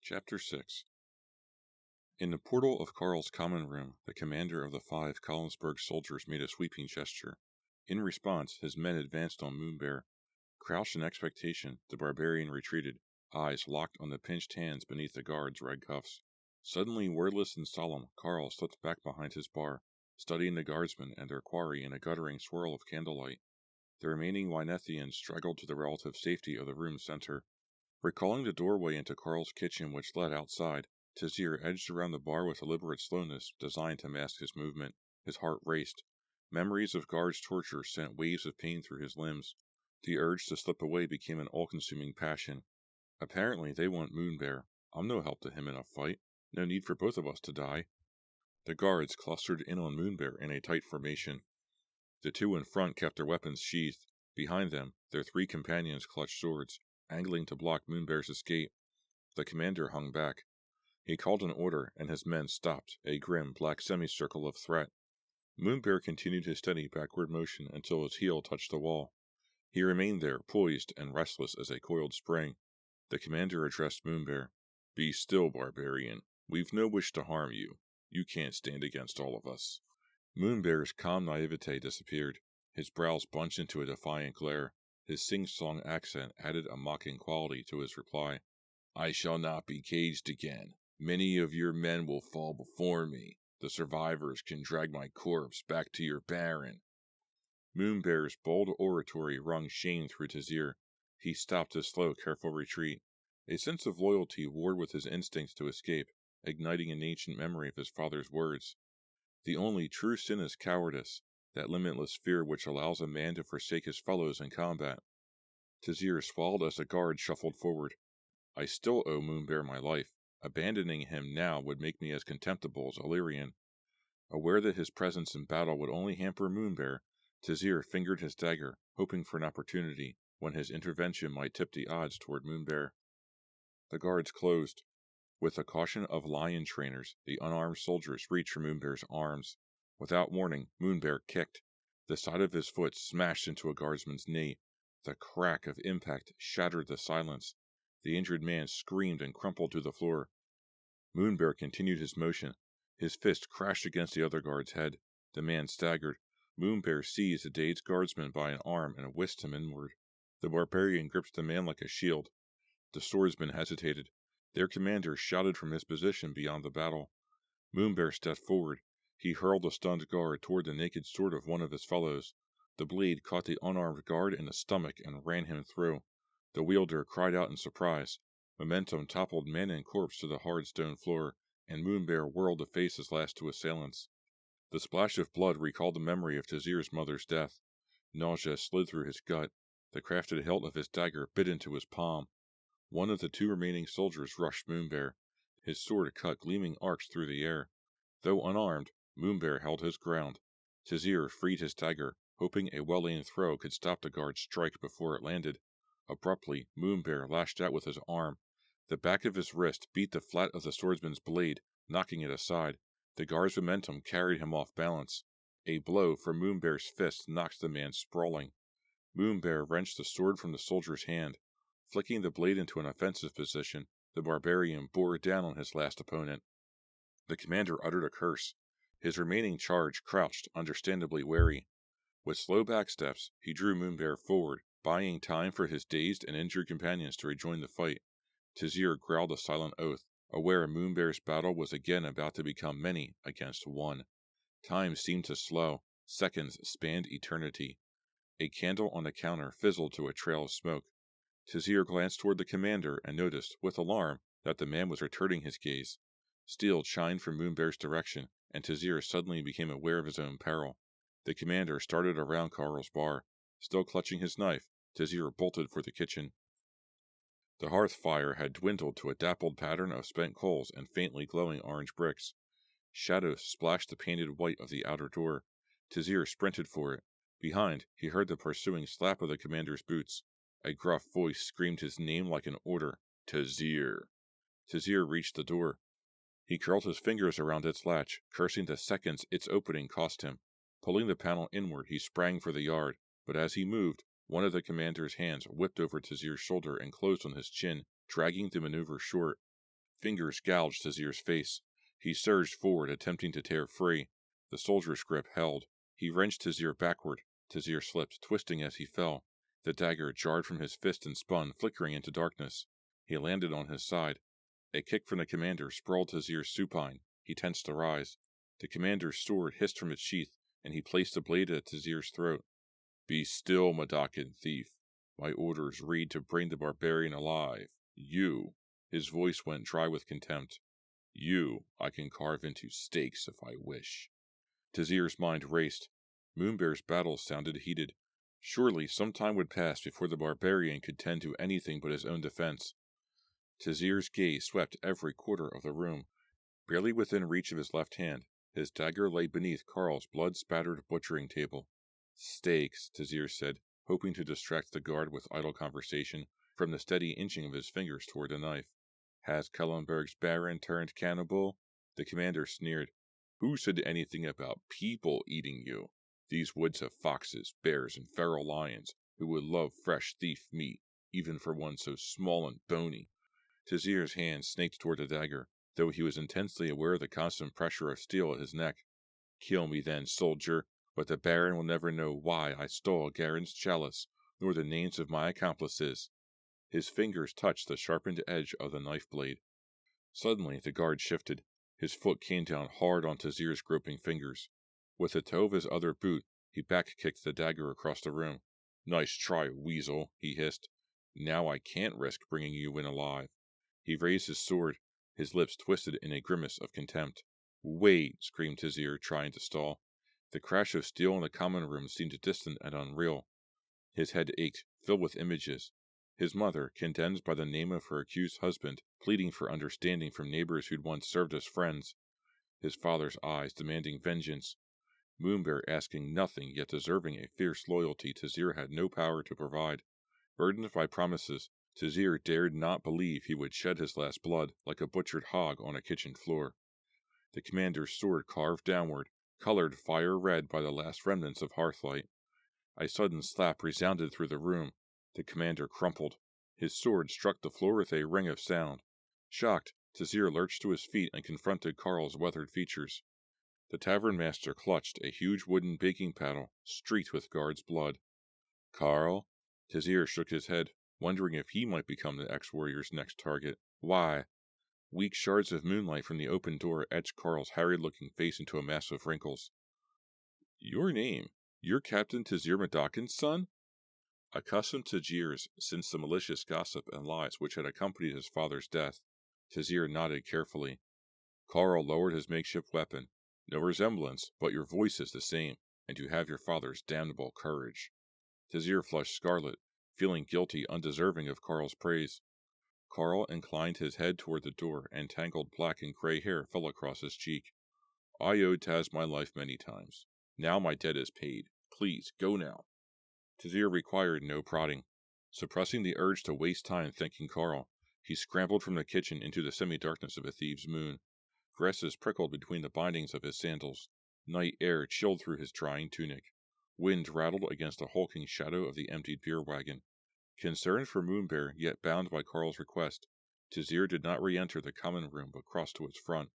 Chapter 6. In the portal of Karl's common room, the commander of the 5 Collinsburg soldiers made a sweeping gesture. In response, his men advanced on Moonbear. Crouched in expectation, the barbarian retreated, eyes locked on the pinched hands beneath the guard's red cuffs. Suddenly wordless and solemn, Karl slipped back behind his bar, studying the guardsmen and their quarry in a guttering swirl of candlelight. The remaining Wynethians straggled to the relative safety of the room's center. Recalling the doorway into Karl's kitchen which led outside, Tazir edged around the bar with deliberate slowness designed to mask his movement. His heart raced. Memories of guards' torture sent waves of pain through his limbs. The urge to slip away became an all-consuming passion. Apparently they want Moonbear. I'm no help to him in a fight. No need for both of us to die. The guards clustered in on Moonbear in a tight formation. The 2 in front kept their weapons sheathed. Behind them, their 3 companions clutched swords, angling to block Moonbear's escape. The commander hung back. He called an order, and his men stopped, a grim black semicircle of threat. Moonbear continued his steady backward motion until his heel touched the wall. He remained there, poised and restless as a coiled spring. The commander addressed Moonbear. "Be still, barbarian. We've no wish to harm you. You can't stand against all of us." Moonbear's calm naivete disappeared. His brows bunched into a defiant glare. His sing-song accent added a mocking quality to his reply. "I shall not be caged again. Many of your men will fall before me. The survivors can drag my corpse back to your baron." Moonbear's bold oratory wrung shame through Tazir. He stopped his slow, careful retreat. A sense of loyalty warred with his instincts to escape, igniting an ancient memory of his father's words. The only true sin is cowardice, that limitless fear which allows a man to forsake his fellows in combat. Tazir swallowed as the guard shuffled forward. I still owe Moonbear my life. Abandoning him now would make me as contemptible as Illyrian. Aware that his presence in battle would only hamper Moonbear, Tazir fingered his dagger, hoping for an opportunity when his intervention might tip the odds toward Moonbear. The guards closed. With the caution of lion trainers, the unarmed soldiers reached for Moonbear's arms. Without warning, Moonbear kicked. The side of his foot smashed into a guardsman's knee. The crack of impact shattered the silence. The injured man screamed and crumpled to the floor. Moonbear continued his motion. His fist crashed against the other guard's head. The man staggered. Moonbear seized the dazed guardsman by an arm and whisked him inward. The barbarian gripped the man like a shield. The swordsmen hesitated. Their commander shouted from his position beyond the battle. Moonbear stepped forward. He hurled the stunned guard toward the naked sword of one of his fellows. The blade caught the unarmed guard in the stomach and ran him through. The wielder cried out in surprise. Momentum toppled man and corpse to the hard stone floor, and Moonbear whirled to face his last 2 assailants. The splash of blood recalled the memory of Tazir's mother's death. Nausea slid through his gut. The crafted hilt of his dagger bit into his palm. One of the 2 remaining soldiers rushed Moonbear. His sword cut gleaming arcs through the air. Though unarmed, Moonbear held his ground. Tazir freed his dagger, hoping a well-aimed throw could stop the guard's strike before it landed. Abruptly, Moonbear lashed out with his arm. The back of his wrist beat the flat of the swordsman's blade, knocking it aside. The guard's momentum carried him off balance. A blow from Moonbear's fist knocked the man sprawling. Moonbear wrenched the sword from the soldier's hand. Flicking the blade into an offensive position, the barbarian bore down on his last opponent. The commander uttered a curse. His remaining charge crouched, understandably wary. With slow back steps, he drew Moonbear forward, buying time for his dazed and injured companions to rejoin the fight. Tazir growled a silent oath, aware Moonbear's battle was again about to become many against one. Time seemed to slow. Seconds spanned eternity. A candle on the counter fizzled to a trail of smoke. Tazir glanced toward the commander and noticed, with alarm, that the man was returning his gaze. Steel shined from Moonbear's direction, and Tazir suddenly became aware of his own peril. The commander started around Karl's bar. Still clutching his knife, Tazir bolted for the kitchen. The hearth fire had dwindled to a dappled pattern of spent coals and faintly glowing orange bricks. Shadows splashed the painted white of the outer door. Tazir sprinted for it. Behind, he heard the pursuing slap of the commander's boots. A gruff voice screamed his name like an order. Tazir. Tazir reached the door. He curled his fingers around its latch, cursing the seconds its opening cost him. Pulling the panel inward, he sprang for the yard, but as he moved, one of the commander's hands whipped over Tazir's shoulder and closed on his chin, dragging the maneuver short. Fingers gouged Tazir's face. He surged forward, attempting to tear free. The soldier's grip held. He wrenched Tazir backward. Tazir slipped, twisting as he fell. The dagger jarred from his fist and spun, flickering into darkness. He landed on his side. A kick from the commander sprawled Tazir supine. He tensed to rise. The commander's sword hissed from its sheath, and he placed the blade at Tazir's throat. "Be still, Madakan thief. My orders read to bring the barbarian alive. You." His voice went dry with contempt. "You I can carve into steaks if I wish." Tazir's mind raced. Moonbear's battles sounded heated. Surely some time would pass before the barbarian could tend to anything but his own defense. Tazir's gaze swept every quarter of the room. Barely within reach of his left hand, his dagger lay beneath Karl's blood-spattered butchering table. "Steaks," Tazir said, hoping to distract the guard with idle conversation from the steady inching of his fingers toward the knife. "Has Kellenberg's baron turned cannibal?" The commander sneered. "Who said anything about people eating you? These woods have foxes, bears, and feral lions who would love fresh thief meat, even for one so small and bony." Tazir's hand snaked toward the dagger, though he was intensely aware of the constant pressure of steel at his neck. "Kill me then, soldier, but the baron will never know why I stole Garen's chalice, nor the names of my accomplices." His fingers touched the sharpened edge of the knife blade. Suddenly the guard shifted. His foot came down hard on Tazir's groping fingers. With the toe of his other boot, he back-kicked the dagger across the room. "Nice try, weasel," he hissed. "Now I can't risk bringing you in alive." He raised his sword, his lips twisted in a grimace of contempt. "Wait!" screamed Tazir, trying to stall. The crash of steel in the common room seemed distant and unreal. His head ached, filled with images. His mother, condemned by the name of her accused husband, pleading for understanding from neighbors who'd once served as friends. His father's eyes demanding vengeance. Moonbear asking nothing yet deserving a fierce loyalty Tazir had no power to provide. Burdened by promises, Tazir dared not believe he would shed his last blood like a butchered hog on a kitchen floor. The commander's sword carved downward, colored fire red by the last remnants of hearthlight. A sudden slap resounded through the room. The commander crumpled. His sword struck the floor with a ring of sound. Shocked, Tazir lurched to his feet and confronted Karl's weathered features. The tavern master clutched a huge wooden baking paddle, streaked with guard's blood. "Karl?" Tazir shook his head, wondering if he might become the ex-warrior's next target. "Why?" Weak shards of moonlight from the open door etched Karl's harried-looking face into a mass of wrinkles. "Your name? You're Captain Tazir Madakan's son?" Accustomed to jeers since the malicious gossip and lies which had accompanied his father's death, Tazir nodded carefully. Karl lowered his makeshift weapon. "No resemblance, but your voice is the same, and you have your father's damnable courage." Tazir flushed scarlet, feeling guilty, undeserving of Karl's praise. Karl inclined his head toward the door, and tangled black and gray hair fell across his cheek. "I owed Taz my life many times. Now my debt is paid. Please, go now." Tazir required no prodding. Suppressing the urge to waste time thanking Karl, he scrambled from the kitchen into the semi-darkness of a thieves' moon. Grasses prickled between the bindings of his sandals. Night air chilled through his drying tunic. Wind rattled against the hulking shadow of the emptied beer wagon. Concerned for Moonbear, yet bound by Karl's request, Tazir did not re-enter the common room but crossed to its front.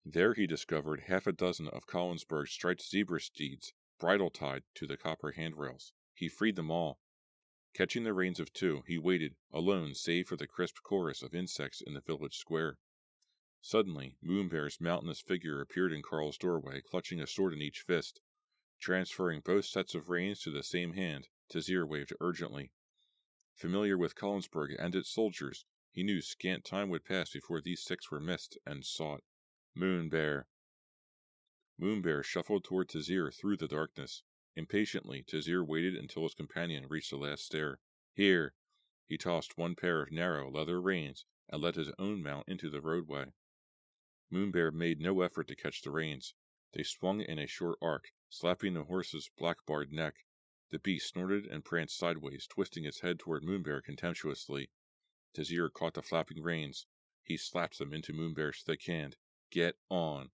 There he discovered half a dozen of Collensburg's striped zebra steeds, bridle-tied to the copper handrails. He freed them all. Catching the reins of two, he waited, alone save for the crisp chorus of insects in the village square. Suddenly, Moonbear's mountainous figure appeared in Karl's doorway, clutching a sword in each fist. Transferring both sets of reins to the same hand, Tazir waved urgently. Familiar with Collensburg and its soldiers, he knew scant time would pass before these six were missed and sought. "Moonbear." Moonbear shuffled toward Tazir through the darkness. Impatiently, Tazir waited until his companion reached the last stair. "Here." He tossed one pair of narrow leather reins and led his own mount into the roadway. Moonbear made no effort to catch the reins. They swung in a short arc, slapping the horse's black-barred neck. The beast snorted and pranced sideways, twisting its head toward Moonbear contemptuously. Tazir caught the flapping reins. He slapped them into Moonbear's thick hand. "Get on."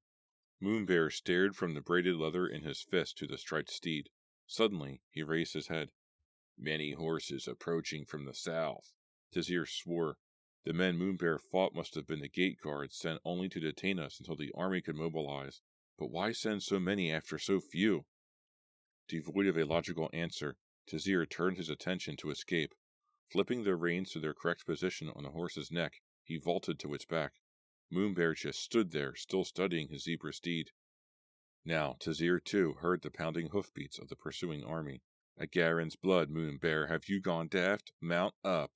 Moonbear stared from the braided leather in his fist to the striped steed. Suddenly, he raised his head. Many horses approaching from the south. Tizir swore. The men Moonbear fought must have been the gate guards sent only to detain us until the army could mobilize. But why send so many after so few? Devoid of a logical answer, Tizir turned his attention to escape. Flipping the reins to their correct position on the horse's neck, he vaulted to its back. Moonbear just stood there, still studying his zebra steed. Now Tizir, too, heard the pounding hoofbeats of the pursuing army. "A Garen's blood, Moonbear, have you gone daft? Mount up!"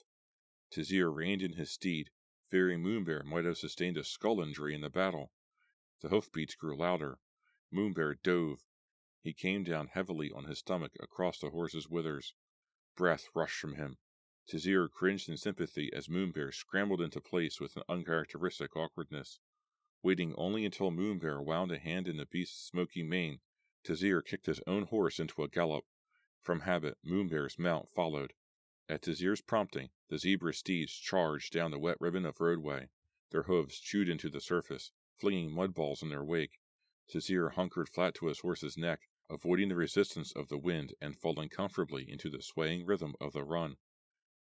Tizir reined in his steed, fearing Moonbear might have sustained a skull injury in the battle. The hoofbeats grew louder. Moonbear dove. He came down heavily on his stomach across the horse's withers. Breath rushed from him. Tizir cringed in sympathy as Moonbear scrambled into place with an uncharacteristic awkwardness. Waiting only until Moonbear wound a hand in the beast's smoky mane, Tizir kicked his own horse into a gallop. From habit, Moonbear's mount followed. At Tizir's prompting, the zebra steeds charged down the wet ribbon of roadway. Their hooves chewed into the surface, flinging mud balls in their wake. Tizir hunkered flat to his horse's neck, avoiding the resistance of the wind and falling comfortably into the swaying rhythm of the run.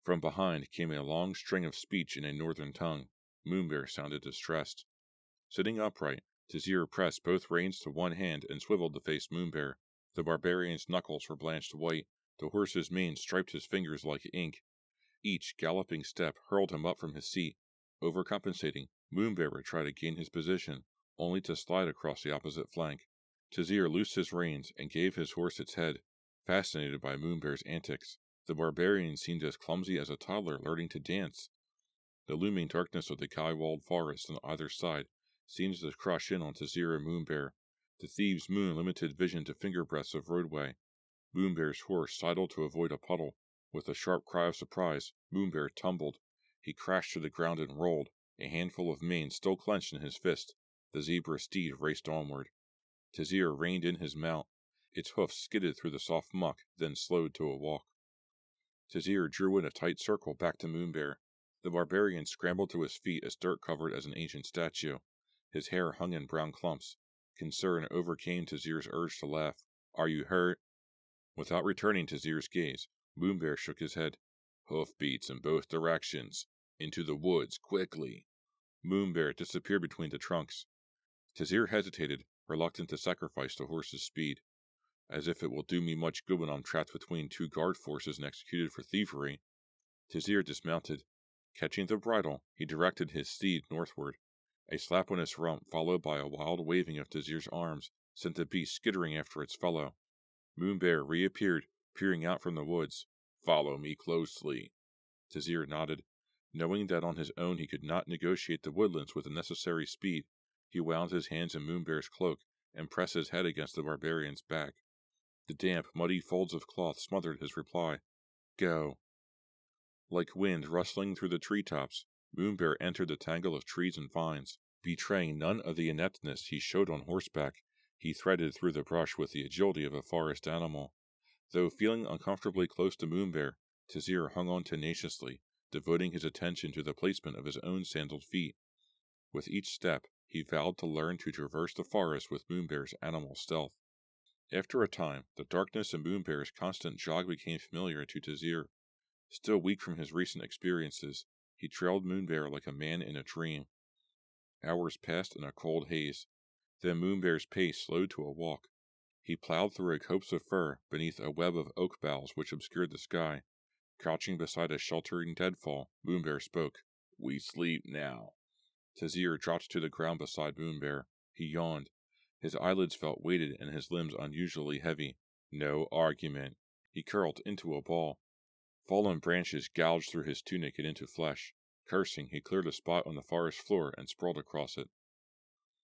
From behind came a long string of speech in a northern tongue. Moonbear sounded distressed. Sitting upright, Tizir pressed both reins to one hand and swiveled to face Moonbear. The barbarian's knuckles were blanched white. The horse's mane striped his fingers like ink. Each galloping step hurled him up from his seat. Overcompensating, Moonbear would try to gain his position, only to slide across the opposite flank. Tizir loosed his reins and gave his horse its head, fascinated by Moonbear's antics. The barbarian seemed as clumsy as a toddler learning to dance. The looming darkness of the guy-walled forest on either side seemed to crush in on Tizir and Moonbear. The thieves' moon limited vision to finger-breadths of roadway. Moonbear's horse sidled to avoid a puddle. With a sharp cry of surprise, Moonbear tumbled. He crashed to the ground and rolled, a handful of mane still clenched in his fist. The zebra steed raced onward. Tizir reined in his mount. Its hoofs skidded through the soft muck, then slowed to a walk. Tizir drew in a tight circle back to Moonbear. The barbarian scrambled to his feet as dirt covered as an ancient statue. His hair hung in brown clumps. Concern overcame Tizir's urge to laugh. "Are you hurt?" Without returning Tizir's gaze, Moonbear shook his head. "Hoofbeats in both directions. Into the woods, quickly." Moonbear disappeared between the trunks. Tizir hesitated, reluctant to sacrifice the horse's speed. "As if it will do me much good when I'm trapped between two guard forces and executed for thievery." Tizir dismounted. Catching the bridle, he directed his steed northward. A slap on his rump, followed by a wild waving of Tizir's arms, sent the beast skittering after its fellow. Moonbear reappeared, peering out from the woods. "Follow me closely." Tizir nodded. Knowing that on his own he could not negotiate the woodlands with the necessary speed, he wound his hands in Moonbear's cloak and pressed his head against the barbarian's back. The damp, muddy folds of cloth smothered his reply. "Go." Like wind rustling through the treetops, Moonbear entered the tangle of trees and vines. Betraying none of the ineptness he showed on horseback, he threaded through the brush with the agility of a forest animal. Though feeling uncomfortably close to Moonbear, Tizir hung on tenaciously, devoting his attention to the placement of his own sandaled feet. With each step, he vowed to learn to traverse the forest with Moonbear's animal stealth. After a time, the darkness and Moonbear's constant jog became familiar to Tizir. Still weak from his recent experiences, he trailed Moonbear like a man in a dream. Hours passed in a cold haze. Then Moonbear's pace slowed to a walk. He plowed through a copse of fir beneath a web of oak boughs which obscured the sky. Crouching beside a sheltering deadfall, Moonbear spoke. "We sleep now." Tizir dropped to the ground beside Moonbear. He yawned. His eyelids felt weighted and his limbs unusually heavy. No argument. He curled into a ball. Fallen branches gouged through his tunic and into flesh. Cursing, he cleared a spot on the forest floor and sprawled across it.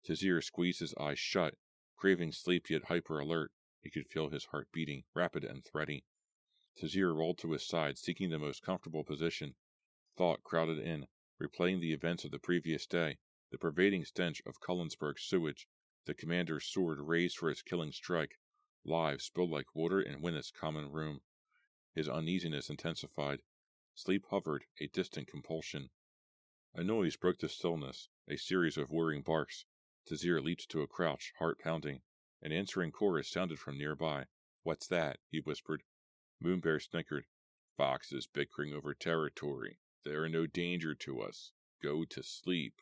Tizir squeezed his eyes shut, craving sleep yet hyper-alert. He could feel his heart beating, rapid and thready. Tizir rolled to his side, seeking the most comfortable position. Thought crowded in, replaying the events of the previous day, the pervading stench of Cullensburg's sewage, the commander's sword raised for its killing strike, lives spilled like water in Winnett's common room. His uneasiness intensified. Sleep hovered, a distant compulsion. A noise broke the stillness, a series of whirring barks. Tizir leaped to a crouch, heart pounding. An answering chorus sounded from nearby. "What's that?" he whispered. Moonbear snickered. Foxes bickering over territory. They are no danger to us. Go to sleep.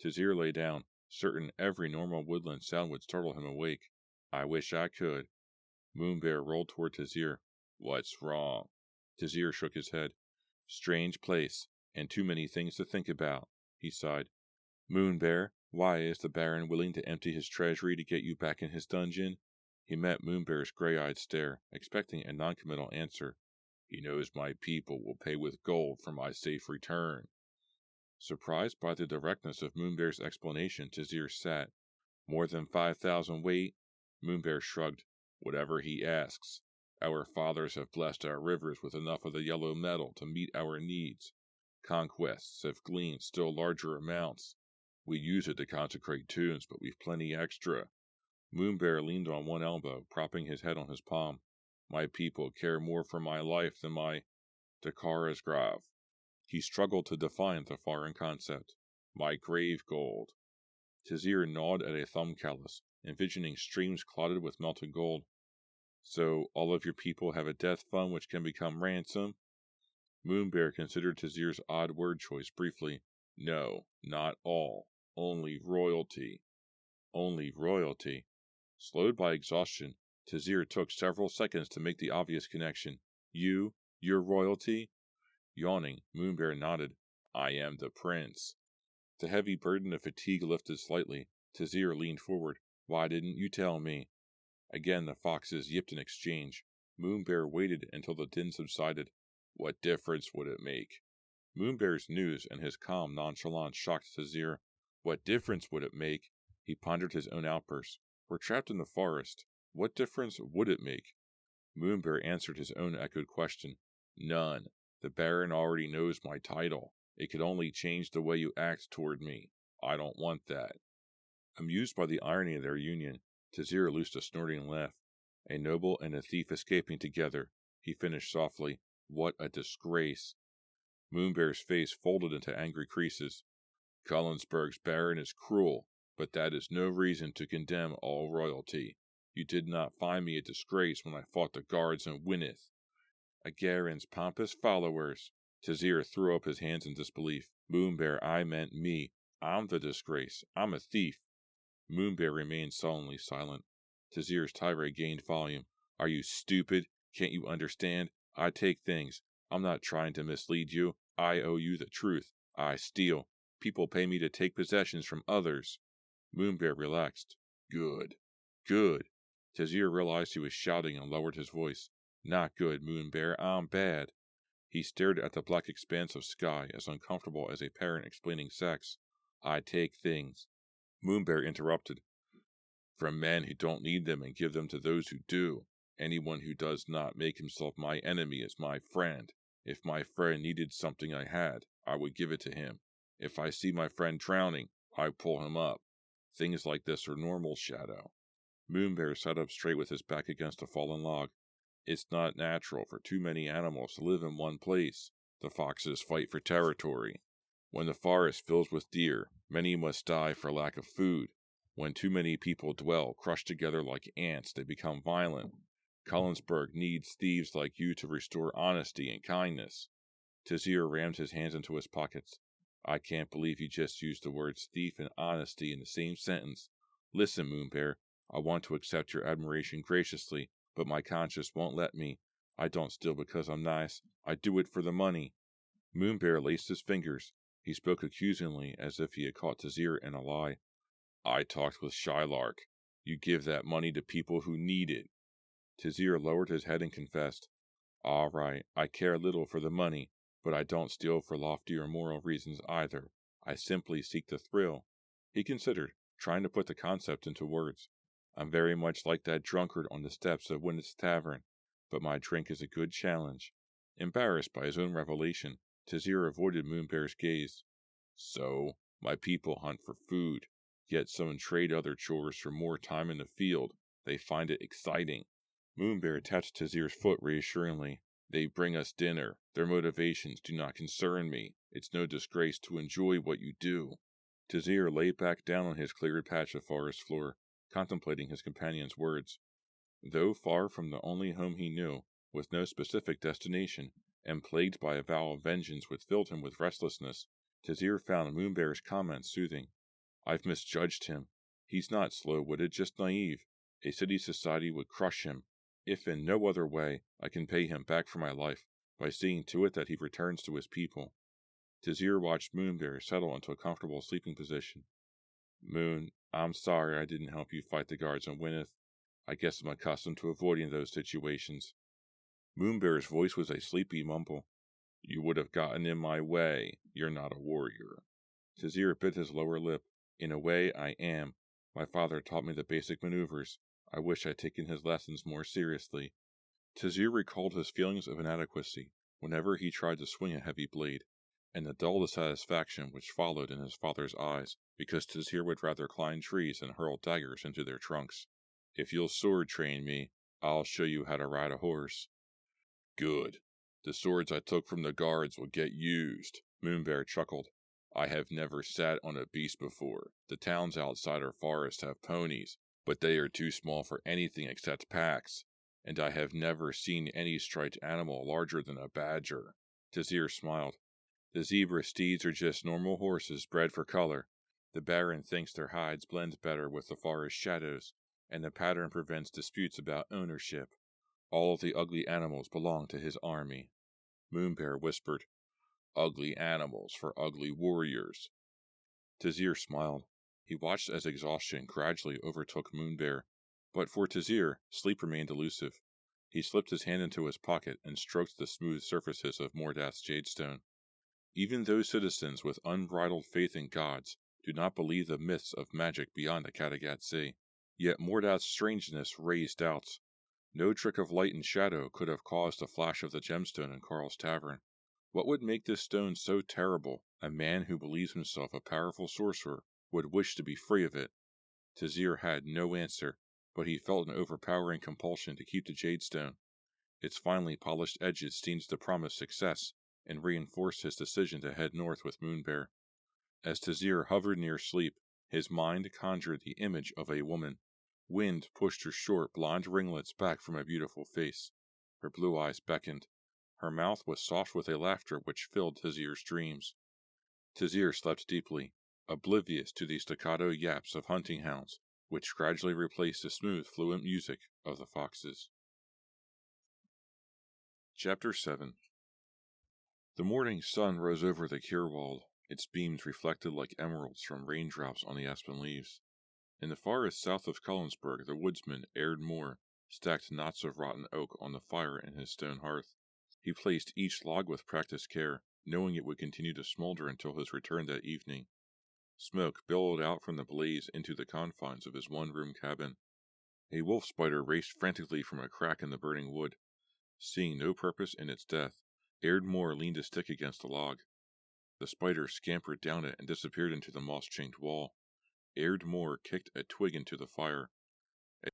Tazir lay down, certain every normal woodland sound would startle him awake. I wish I could. Moonbear rolled toward Tazir. What's wrong? Tazir shook his head. Strange place, and too many things to think about, he sighed. Moonbear, why is the Baron willing to empty his treasury to get you back in his dungeon? He met Moonbear's gray-eyed stare, expecting a noncommittal answer. He knows my people will pay with gold for my safe return. Surprised by the directness of Moonbear's explanation, Tazir sat. More than 5,000 weight? Moonbear shrugged. Whatever he asks. Our fathers have blessed our rivers with enough of the yellow metal to meet our needs. Conquests have gleaned still larger amounts. We use it to consecrate tombs, but we've plenty extra. Moonbear leaned on one elbow, propping his head on his palm. My people care more for my life than my Dakara's grav. He struggled to define the foreign concept. My grave gold. Tazir gnawed at a thumb callus, envisioning streams clotted with melted gold. So all of your people have a death fund which can become ransom? Moonbear considered Tazir's odd word choice briefly. No, not all. Only royalty. Only royalty. Slowed by exhaustion, Tazir took several seconds to make the obvious connection. Your royalty? Yawning, Moonbear nodded. I am the prince. The heavy burden of fatigue lifted slightly. Tazir leaned forward. Why didn't you tell me? Again the foxes yipped in exchange. Moonbear waited until the din subsided. What difference would it make? Moonbear's news and his calm nonchalance shocked Tazir. What difference would it make? He pondered his own outburst. We're trapped in the forest. What difference would it make? Moonbear answered his own echoed question. None. The Baron already knows my title. It could only change the way you act toward me. I don't want that. Amused by the irony of their union, Tazir loosed a snorting laugh. A noble and a thief escaping together, he finished softly. What a disgrace. Moonbear's face folded into angry creases. Cullensburg's Baron is cruel, but that is no reason to condemn all royalty. You did not find me a disgrace when I fought the guards in Wynneth. Agarin's pompous followers. Tazir threw up his hands in disbelief. Moonbear, I meant me. I'm the disgrace. I'm a thief. Moonbear remained sullenly silent. Tazir's tirade gained volume. Are you stupid? Can't you understand? I take things. I'm not trying to mislead you. I owe you the truth. I steal. People pay me to take possessions from others. Moonbear relaxed. Good. Good. Tazir realized he was shouting and lowered his voice. Not good, Moonbear. I'm bad. He stared at the black expanse of sky, as uncomfortable as a parent explaining sex. I take things. Moonbear interrupted. From men who don't need them and give them to those who do. Anyone who does not make himself my enemy is my friend. If my friend needed something I had, I would give it to him. If I see my friend drowning, I pull him up. Things like this are normal, Shadow. Moonbear sat up straight with his back against a fallen log. It's not natural for too many animals to live in one place. The foxes fight for territory. When the forest fills with deer, many must die for lack of food. When too many people dwell crushed together like ants, they become violent. Cullensburg needs thieves like you to restore honesty and kindness. Tazir rammed his hands into his pockets. I can't believe you just used the words thief and honesty in the same sentence. Listen, Moonbear, I want to accept your admiration graciously, but my conscience won't let me. I don't steal because I'm nice. I do it for the money. Moonbear laced his fingers. He spoke accusingly, as if he had caught Tazir in a lie. I talked with Shylark. You give that money to people who need it. Tazir lowered his head and confessed. All right, I care little for the money, but I don't steal for loftier moral reasons either. I simply seek the thrill. He considered, trying to put the concept into words. I'm very much like that drunkard on the steps of Wynneth's Tavern, but my drink is a good challenge. Embarrassed by his own revelation, Tazir avoided Moonbear's gaze. So, my people hunt for food, yet some trade other chores for more time in the field. They find it exciting. Moonbear touched Tazir's foot reassuringly. They bring us dinner. Their motivations do not concern me. It's no disgrace to enjoy what you do. Tazir lay back down on his cleared patch of forest floor, contemplating his companion's words. Though far from the only home he knew, with no specific destination, and plagued by a vow of vengeance which filled him with restlessness, Tazir found Moonbear's comments soothing. I've misjudged him. He's not slow-witted, just naive. A city society would crush him, if in no other way I can pay him back for my life, by seeing to it that he returns to his people. Tazir watched Moonbear settle into a comfortable sleeping position. Moon, I'm sorry I didn't help you fight the guards on Wynneth. I guess I'm accustomed to avoiding those situations. Moonbear's voice was a sleepy mumble. You would have gotten in my way. You're not a warrior. Tazir bit his lower lip. In a way, I am. My father taught me the basic maneuvers. I wish I'd taken his lessons more seriously. Tazir recalled his feelings of inadequacy whenever he tried to swing a heavy blade, and the dull dissatisfaction which followed in his father's eyes, because Tazir would rather climb trees than hurl daggers into their trunks. If you'll sword train me, I'll show you how to ride a horse. Good. The swords I took from the guards will get used, Moonbear chuckled. I have never sat on a beast before. The towns outside our forest have ponies, but they are too small for anything except packs, and I have never seen any striped animal larger than a badger. Tazir smiled. The zebra steeds are just normal horses bred for color. The Baron thinks their hides blend better with the forest shadows, and the pattern prevents disputes about ownership. All of the ugly animals belong to his army. Moonbear whispered, Ugly animals for ugly warriors. Tazir smiled. He watched as exhaustion gradually overtook Moonbear, but for Tazir, sleep remained elusive. He slipped his hand into his pocket and stroked the smooth surfaces of Mordath's jadestone. Even those citizens with unbridled faith in gods do not believe the myths of magic beyond the Kattegat Sea. Yet Mordath's strangeness raised doubts. No trick of light and shadow could have caused the flash of the gemstone in Karl's tavern. What would make this stone so terrible? A man who believes himself a powerful sorcerer would wish to be free of it. Tazir had no answer, but he felt an overpowering compulsion to keep the jadestone. Its finely polished edges seemed to promise success, and reinforced his decision to head north with Moonbear. As Tazir hovered near sleep, his mind conjured the image of a woman. Wind pushed her short, blonde ringlets back from a beautiful face. Her blue eyes beckoned. Her mouth was soft with a laughter which filled Tazir's dreams. Tazir slept deeply, oblivious to the staccato yaps of hunting hounds, which gradually replaced the smooth, fluent music of the foxes. Chapter 7. The morning sun rose over the Kierwald, its beams reflected like emeralds from raindrops on the aspen leaves. In the forest south of Collinsburg, the woodsman, Aird Moore, stacked knots of rotten oak on the fire in his stone hearth. He placed each log with practiced care, knowing it would continue to smolder until his return that evening. Smoke billowed out from the blaze into the confines of his one-room cabin. A wolf spider raced frantically from a crack in the burning wood. Seeing no purpose in its death, Aird Moore leaned a stick against the log. The spider scampered down it and disappeared into the moss-chinked wall. Aird Moore kicked a twig into the fire.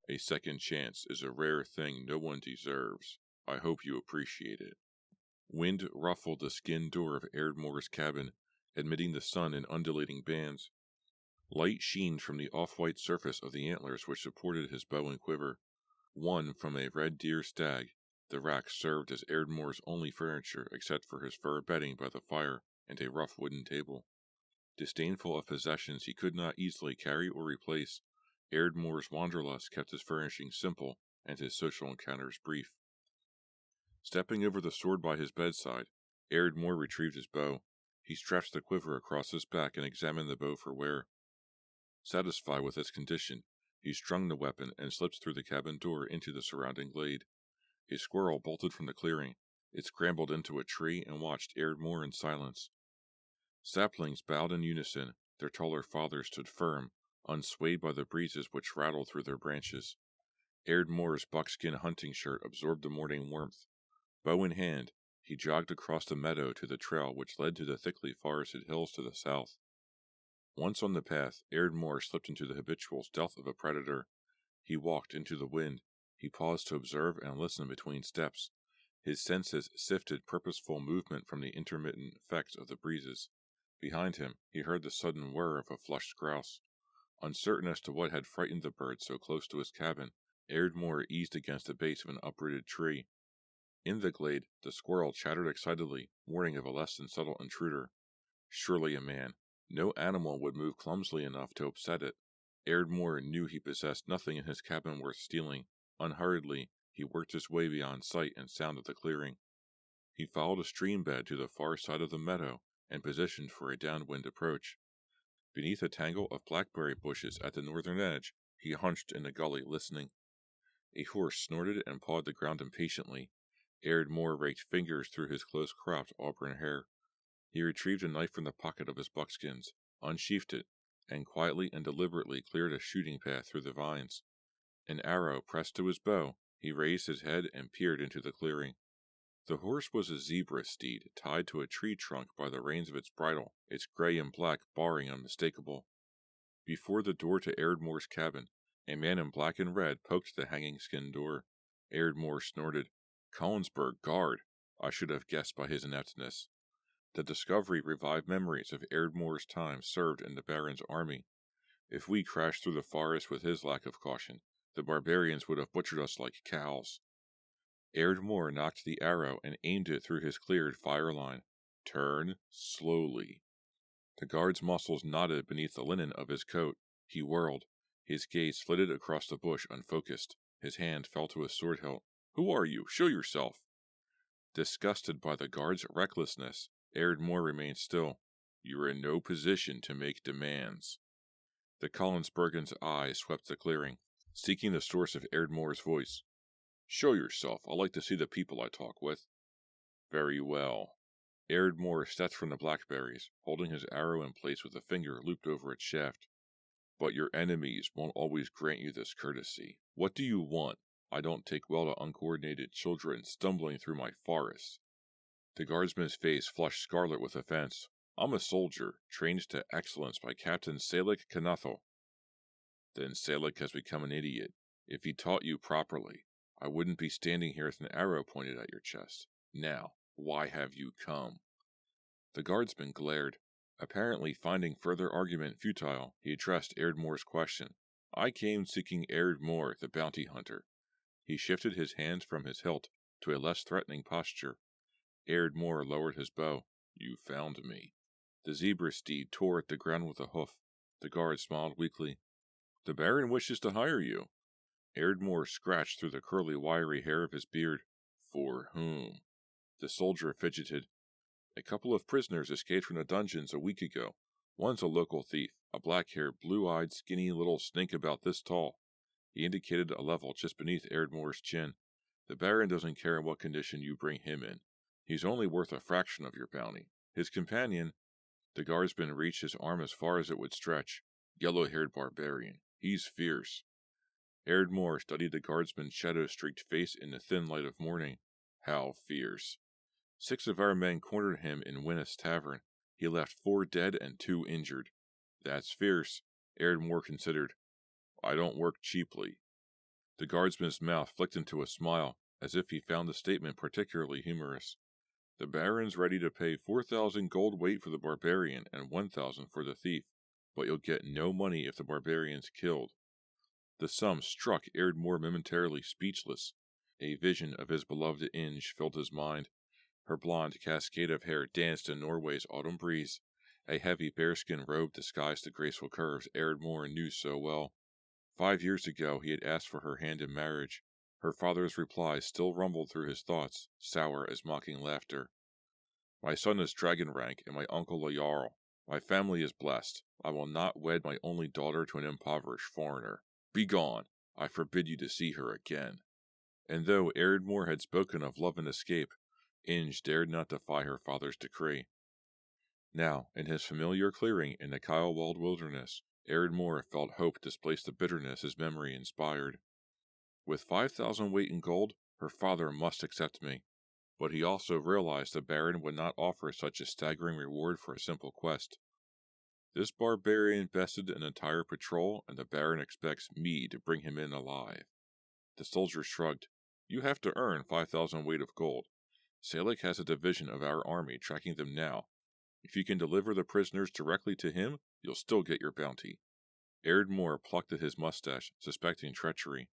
A second chance is a rare thing no one deserves. I hope you appreciate it. Wind ruffled the skin door of Aird Moore's cabin, admitting the sun in undulating bands. Light sheened from the off-white surface of the antlers which supported his bow and quiver. One from a red deer stag, the rack served as Aird Moore's only furniture except for his fur bedding by the fire and a rough wooden table. Disdainful of possessions he could not easily carry or replace, Aird Moore's wanderlust kept his furnishings simple and his social encounters brief. Stepping over the sword by his bedside, Aird Moore retrieved his bow. He stretched the quiver across his back and examined the bow for wear. Satisfied with its condition, he strung the weapon and slipped through the cabin door into the surrounding glade. A squirrel bolted from the clearing. It scrambled into a tree and watched Aird Moore in silence. Saplings bowed in unison. Their taller fathers stood firm, unswayed by the breezes which rattled through their branches. Aird Moore's buckskin hunting shirt absorbed the morning warmth. Bow in hand, he jogged across the meadow to the trail which led to the thickly forested hills to the south. Once on the path, Aird Moore slipped into the habitual stealth of a predator. He walked into the wind. He paused to observe and listen between steps. His senses sifted purposeful movement from the intermittent effects of the breezes. Behind him, he heard the sudden whir of a flushed grouse. Uncertain as to what had frightened the bird so close to his cabin, Aird Moore eased against the base of an uprooted tree. In the glade, the squirrel chattered excitedly, warning of a less than subtle intruder. Surely a man. No animal would move clumsily enough to upset it. Ardmore knew he possessed nothing in his cabin worth stealing. Unhurriedly, he worked his way beyond sight and sound of the clearing. He followed a stream bed to the far side of the meadow and positioned for a downwind approach. Beneath a tangle of blackberry bushes at the northern edge, he hunched in the gully, listening. A horse snorted and pawed the ground impatiently. Ardmore raked fingers through his close-cropped auburn hair. He retrieved a knife from the pocket of his buckskins, unsheathed it, and quietly and deliberately cleared a shooting path through the vines. An arrow pressed to his bow, he raised his head and peered into the clearing. The horse was a zebra steed tied to a tree trunk by the reins of its bridle, its gray and black barring unmistakable. Before the door to Ardmore's cabin, a man in black and red poked the hanging skin door. Ardmore snorted. Collinsburg guard! I should have guessed by his ineptness. The discovery revived memories of Ardmore's time served in the Baron's army. If we crashed through the forest with his lack of caution, the barbarians would have butchered us like cows. Ardmore knocked the arrow and aimed it through his cleared fire line. Turn slowly. The guard's muscles knotted beneath the linen of his coat. He whirled. His gaze flitted across the bush unfocused. His hand fell to his sword hilt. Who are you? Show yourself. Disgusted by the guard's recklessness, Ardmore remained still. You are in no position to make demands. The Collinsbergen's eyes swept the clearing, seeking the source of Ardmore's voice. Show yourself. I like to see the people I talk with. Very well. Ardmore stepped from the blackberries, holding his arrow in place with a finger looped over its shaft. But your enemies won't always grant you this courtesy. What do you want? I don't take well to uncoordinated children stumbling through my forest. The guardsman's face flushed scarlet with offense. I'm a soldier, trained to excellence by Captain Salik Kanathal. Then Salik has become an idiot. If he taught you properly, I wouldn't be standing here with an arrow pointed at your chest. Now, why have you come? The guardsman glared. Apparently finding further argument futile, he addressed Ardmore's question. I came seeking Ardmore, the bounty hunter. He shifted his hands from his hilt to a less threatening posture. Ardmore lowered his bow. You found me. The zebra steed tore at the ground with a hoof. The guard smiled weakly. The Baron wishes to hire you. Ardmore scratched through the curly, wiry hair of his beard. For whom? The soldier fidgeted. A couple of prisoners escaped from the dungeons a week ago. One's a local thief, a black-haired, blue-eyed, skinny little snake about this tall. He indicated a level just beneath Ardmore's chin. The Baron doesn't care in what condition you bring him in. He's only worth a fraction of your bounty. His companion... The guardsman reached his arm as far as it would stretch. Yellow-haired barbarian. He's fierce. Ardmore studied the guardsman's shadow-streaked face in the thin light of morning. How fierce. 6 of our men cornered him in Winnis Tavern. He left 4 dead and 2 injured. That's fierce, Ardmore considered. I don't work cheaply. The guardsman's mouth flicked into a smile, as if he found the statement particularly humorous. The Baron's ready to pay 4,000 gold weight for the barbarian and 1,000 for the thief, but you'll get no money if the barbarian's killed. The sum struck Ardmore momentarily speechless. A vision of his beloved Inge filled his mind. Her blonde cascade of hair danced in Norway's autumn breeze. A heavy bearskin robe disguised the graceful curves Ardmore knew so well. 5 years ago he had asked for her hand in marriage. Her father's reply still rumbled through his thoughts, sour as mocking laughter. My son is dragon rank and my uncle a jarl. My family is blessed. I will not wed my only daughter to an impoverished foreigner. Begone! I forbid you to see her again. And though Ardmore had spoken of love and escape, Inge dared not defy her father's decree. Now, in his familiar clearing in the Kilewald wilderness, Ardmore felt hope displace the bitterness his memory inspired. With 5,000 weight in gold, her father must accept me. But he also realized the Baron would not offer such a staggering reward for a simple quest. This barbarian bested an entire patrol, and the Baron expects me to bring him in alive. The soldier shrugged. You have to earn 5,000 weight of gold. Salik has a division of our army tracking them now. If you can deliver the prisoners directly to him, you'll still get your bounty. Ardmore plucked at his mustache, suspecting treachery.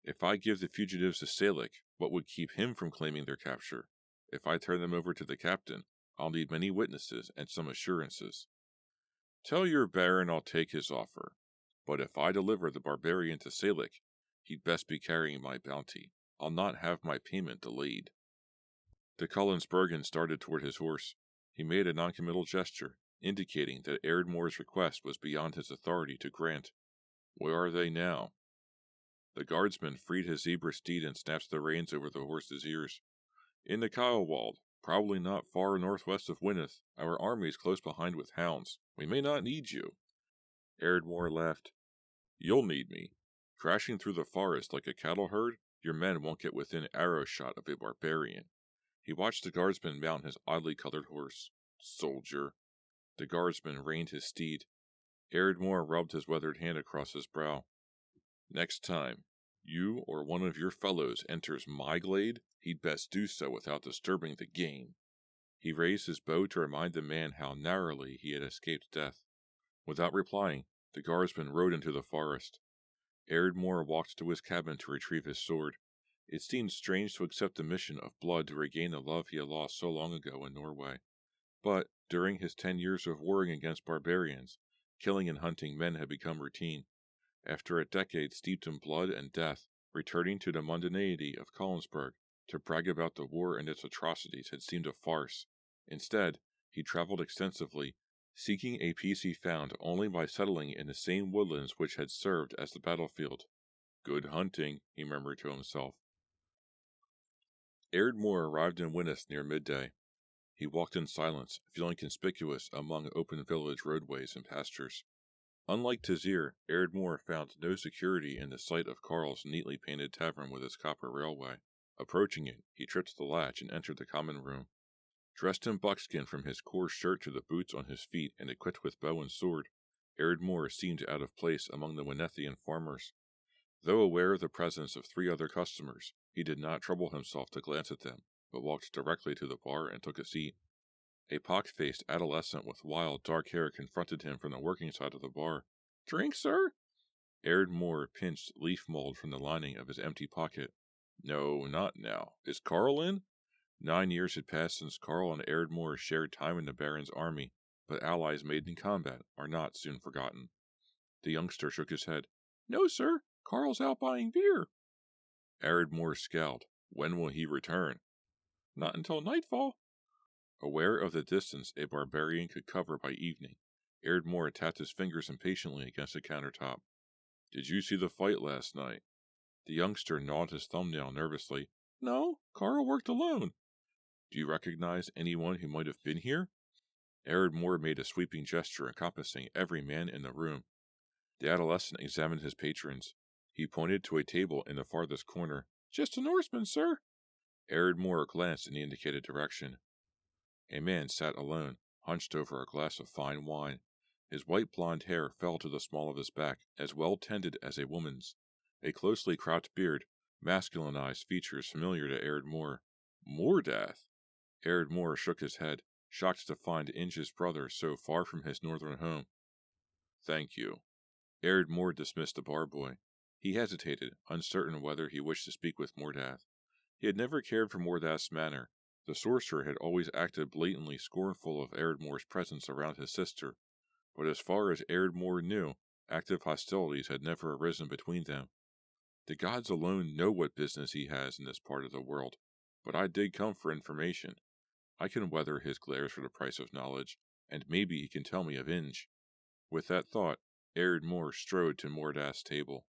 If I give the fugitives to Salik, what would keep him from claiming their capture? If I turn them over to the captain, I'll need many witnesses and some assurances. Tell your baron I'll take his offer, but if I deliver the barbarian to Salik, he'd best be carrying my bounty. I'll not have my payment delayed. De Collensbergen started toward his horse. He made a noncommittal gesture, indicating that Erdmore's request was beyond his authority to grant. Where are they now? The guardsman freed his zebra steed and snapped the reins over the horse's ears. In the Kylewald, probably not far northwest of Wynneth. Our army is close behind with hounds. We may not need you. Erdmore laughed. You'll need me. Crashing through the forest like a cattle herd, your men won't get within arrow shot of a barbarian. He watched the guardsman mount his oddly colored horse. Soldier. The guardsman reined his steed. Erdmore rubbed his weathered hand across his brow. Next time you or one of your fellows enters my glade, he'd best do so without disturbing the game. He raised his bow to remind the man how narrowly he had escaped death. Without replying, the guardsman rode into the forest. Erdmore walked to his cabin to retrieve his sword. It seemed strange to accept the mission of blood to regain the love he had lost so long ago in Norway. But, during his 10 years of warring against barbarians, killing and hunting men had become routine. After a decade steeped in blood and death, returning to the mundanity of Collensburg to brag about the war and its atrocities had seemed a farce. Instead, he traveled extensively, seeking a peace he found only by settling in the same woodlands which had served as the battlefield. Good hunting, he murmured to himself. Erdmore arrived in Wynneth near midday. He walked in silence, feeling conspicuous among open village roadways and pastures. Unlike Tazir, Erdmore found no security in the sight of Karl's neatly painted tavern with its copper railway. Approaching it, he tripped the latch and entered the common room. Dressed in buckskin from his coarse shirt to the boots on his feet and equipped with bow and sword, Erdmore seemed out of place among the Wynnethian farmers. Though aware of the presence of 3 other customers, he did not trouble himself to glance at them, but walked directly to the bar and took a seat. A pock-faced adolescent with wild, dark hair confronted him from the working side of the bar. Drink, sir? Erdmore pinched leaf mold from the lining of his empty pocket. No, not now. Is Karl in? 9 years had passed since Karl and Erdmore shared time in the Baron's army, but allies made in combat are not soon forgotten. The youngster shook his head. No, sir. Karl's out buying beer. Erdmore scowled. When will he return? Not until nightfall. Aware of the distance a barbarian could cover by evening, Erdmore tapped his fingers impatiently against the countertop. Did you see the fight last night? The youngster gnawed his thumbnail nervously. No, Karl worked alone. Do you recognize anyone who might have been here? Erdmore made a sweeping gesture encompassing every man in the room. The adolescent examined his patrons. He pointed to a table in the farthest corner. Just a Norseman, sir. Erdmore glanced in the indicated direction. A man sat alone, hunched over a glass of fine wine. His white blond hair fell to the small of his back, as well tended as a woman's. A closely cropped beard, masculinized features familiar to Erdmore. Mordath! Erdmore shook his head, shocked to find Inge's brother so far from his northern home. Thank you. Erdmore dismissed the bar boy. He hesitated, uncertain whether he wished to speak with Mordath. He had never cared for Mordath's manner. The sorcerer had always acted blatantly scornful of Erdmore's presence around his sister, but as far as Erdmore knew, active hostilities had never arisen between them. The gods alone know what business he has in this part of the world, but I did come for information. I can weather his glares for the price of knowledge, and maybe he can tell me of Inge. With that thought, Erdmore strode to Mordath's table.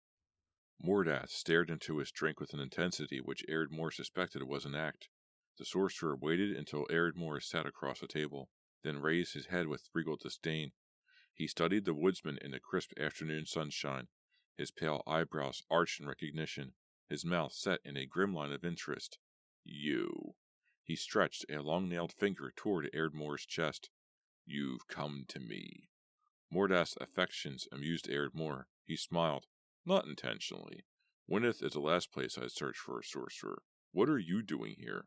Mordath stared into his drink with an intensity which Erdmore suspected was an act. The sorcerer waited until Erdmore sat across the table, then raised his head with regal disdain. He studied the woodsman in the crisp afternoon sunshine, his pale eyebrows arched in recognition, his mouth set in a grim line of interest. You. He stretched a long-nailed finger toward Erdmore's chest. You've come to me. Mordath's affections amused Erdmore. He smiled. Not intentionally. Wynneth is the last place I'd search for a sorcerer. What are you doing here?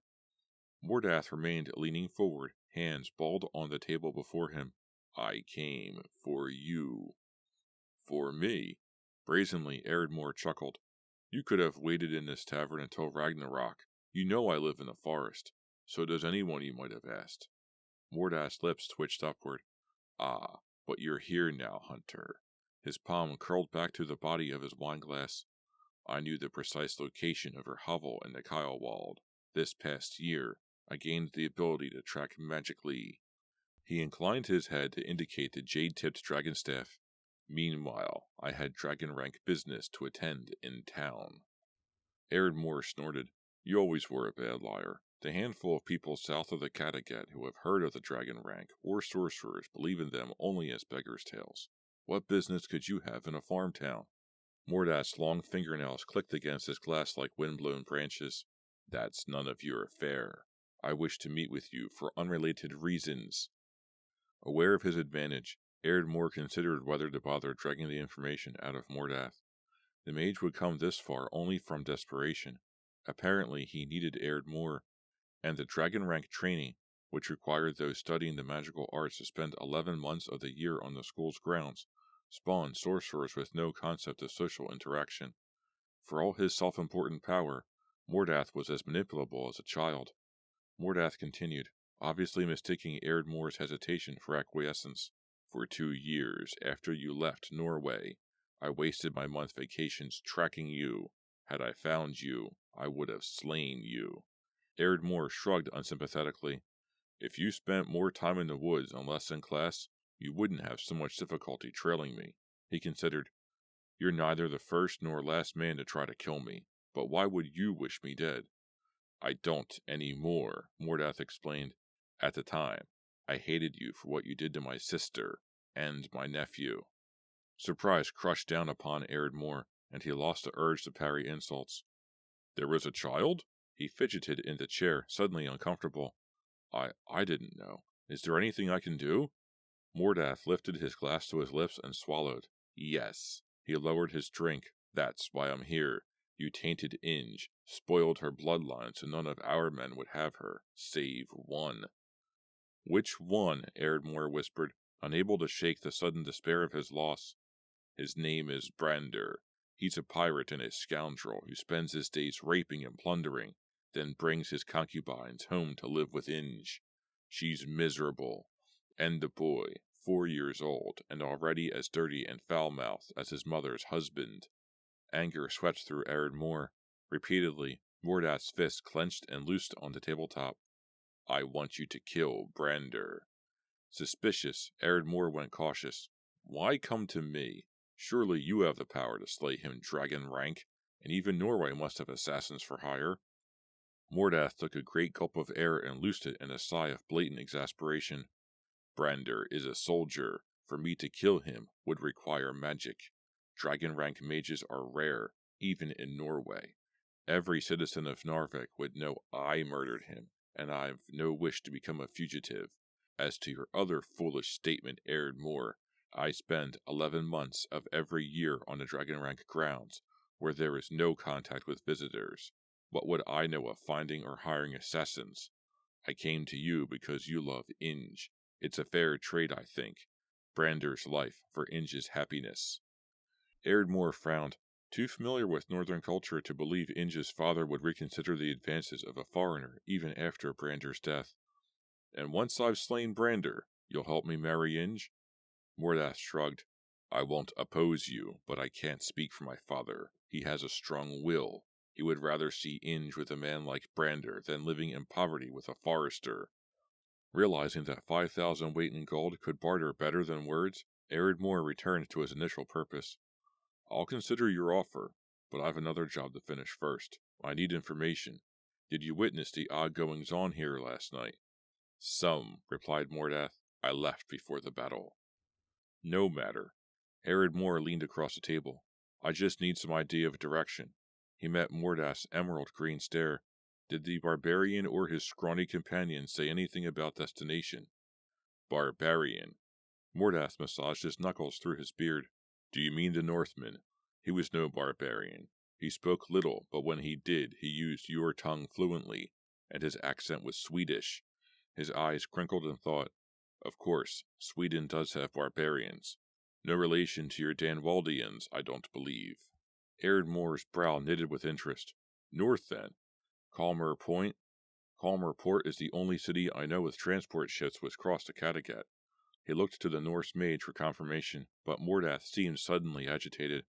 Mordath remained leaning forward, hands balled on the table before him. I came for you. For me? Brazenly, Erdmore chuckled. You could have waited in this tavern until Ragnarok. You know I live in the forest. So does anyone, you might have asked. Mordath's lips twitched upward. Ah, but you're here now, hunter. His palm curled back to the body of his wineglass. I knew the precise location of her hovel in the Kilewald. This past year, I gained the ability to track magically. He inclined his head to indicate the jade-tipped dragon staff. Meanwhile, I had dragon rank business to attend in town. Ardmore snorted. You always were a bad liar. The handful of people south of the Kattegat who have heard of the dragon rank or sorcerers believe in them only as beggars' tales. What business could you have in a farm town? Mordath's long fingernails clicked against his glass like wind-blown branches. That's none of your affair. I wish to meet with you for unrelated reasons. Aware of his advantage, Ardmore considered whether to bother dragging the information out of Mordath. The mage would come this far only from desperation. Apparently he needed Ardmore, and the dragon rank training, which required those studying the magical arts to spend 11 months of the year on the school's grounds, spawned sorcerers with no concept of social interaction. For all his self-important power, Mordath was as manipulable as a child. Mordath continued, obviously mistaking Ardmore's hesitation for acquiescence. For 2 years after you left Norway, I wasted my month vacations tracking you. Had I found you, I would have slain you. Ardmore shrugged unsympathetically. If you spent more time in the woods and less in class, you wouldn't have so much difficulty trailing me. He considered. You're neither the first nor last man to try to kill me, but why would you wish me dead? I don't anymore, Mordath explained. At the time, I hated you for what you did to my sister and my nephew. Surprise crushed down upon Ardmore, and he lost the urge to parry insults. There was a child? He fidgeted in the chair, suddenly uncomfortable. I didn't know. Is there anything I can do? Mordath lifted his glass to his lips and swallowed. Yes. He lowered his drink. That's why I'm here. You tainted Inge, spoiled her bloodline so none of our men would have her, save one. Which one? Ardmore whispered, unable to shake the sudden despair of his loss. His name is Brander. He's a pirate and a scoundrel who spends his days raping and plundering, then brings his concubines home to live with Inge. She's miserable. And the boy, 4 years old, and already as dirty and foul-mouthed as his mother's husband. Anger swept through Ardmore. Repeatedly, Mordath's fist clenched and loosed on the tabletop. I want you to kill Brander. Suspicious, Ardmore went cautious. Why come to me? Surely you have the power to slay him dragon rank, and even Norway must have assassins for hire. Mordath took a great gulp of air and loosed it in a sigh of blatant exasperation. Brander is a soldier. For me to kill him would require magic. Dragon rank mages are rare, even in Norway. Every citizen of Narvik would know I murdered him, and I've no wish to become a fugitive. As to your other foolish statement, Ardmore, I spend 11 months of every year on the dragon rank grounds, where there is no contact with visitors. What would I know of finding or hiring assassins? I came to you because you love Inge. It's a fair trade, I think. Brander's life for Inge's happiness. Ardmore frowned, too familiar with northern culture to believe Inge's father would reconsider the advances of a foreigner even after Brander's death. And once I've slain Brander, you'll help me marry Inge? Mordath shrugged. I won't oppose you, but I can't speak for my father. He has a strong will. He would rather see Inge with a man like Brander than living in poverty with a forester. Realizing that 5,000 weight in gold could barter better than words, Ardmore returned to his initial purpose. I'll consider your offer, but I've another job to finish first. I need information. Did you witness the odd goings-on here last night? Some, replied Mordath. I left before the battle. No matter. Ardmore leaned across the table. I just need some idea of direction. He met Mordath's emerald green stare. Did the barbarian or his scrawny companion say anything about destination? Barbarian. Mordath massaged his knuckles through his beard. Do you mean the Northman? He was no barbarian. He spoke little, but when he did, he used your tongue fluently, and his accent was Swedish. His eyes crinkled in thought. Of course, Sweden does have barbarians. No relation to your Danwaldians, I don't believe. Ardmore's brow knitted with interest. North, then. Calmer Point? Calmer Port is the only city I know with transport ships which cross the Kattegat. He looked to the Norse mage for confirmation, but Mordath seemed suddenly agitated.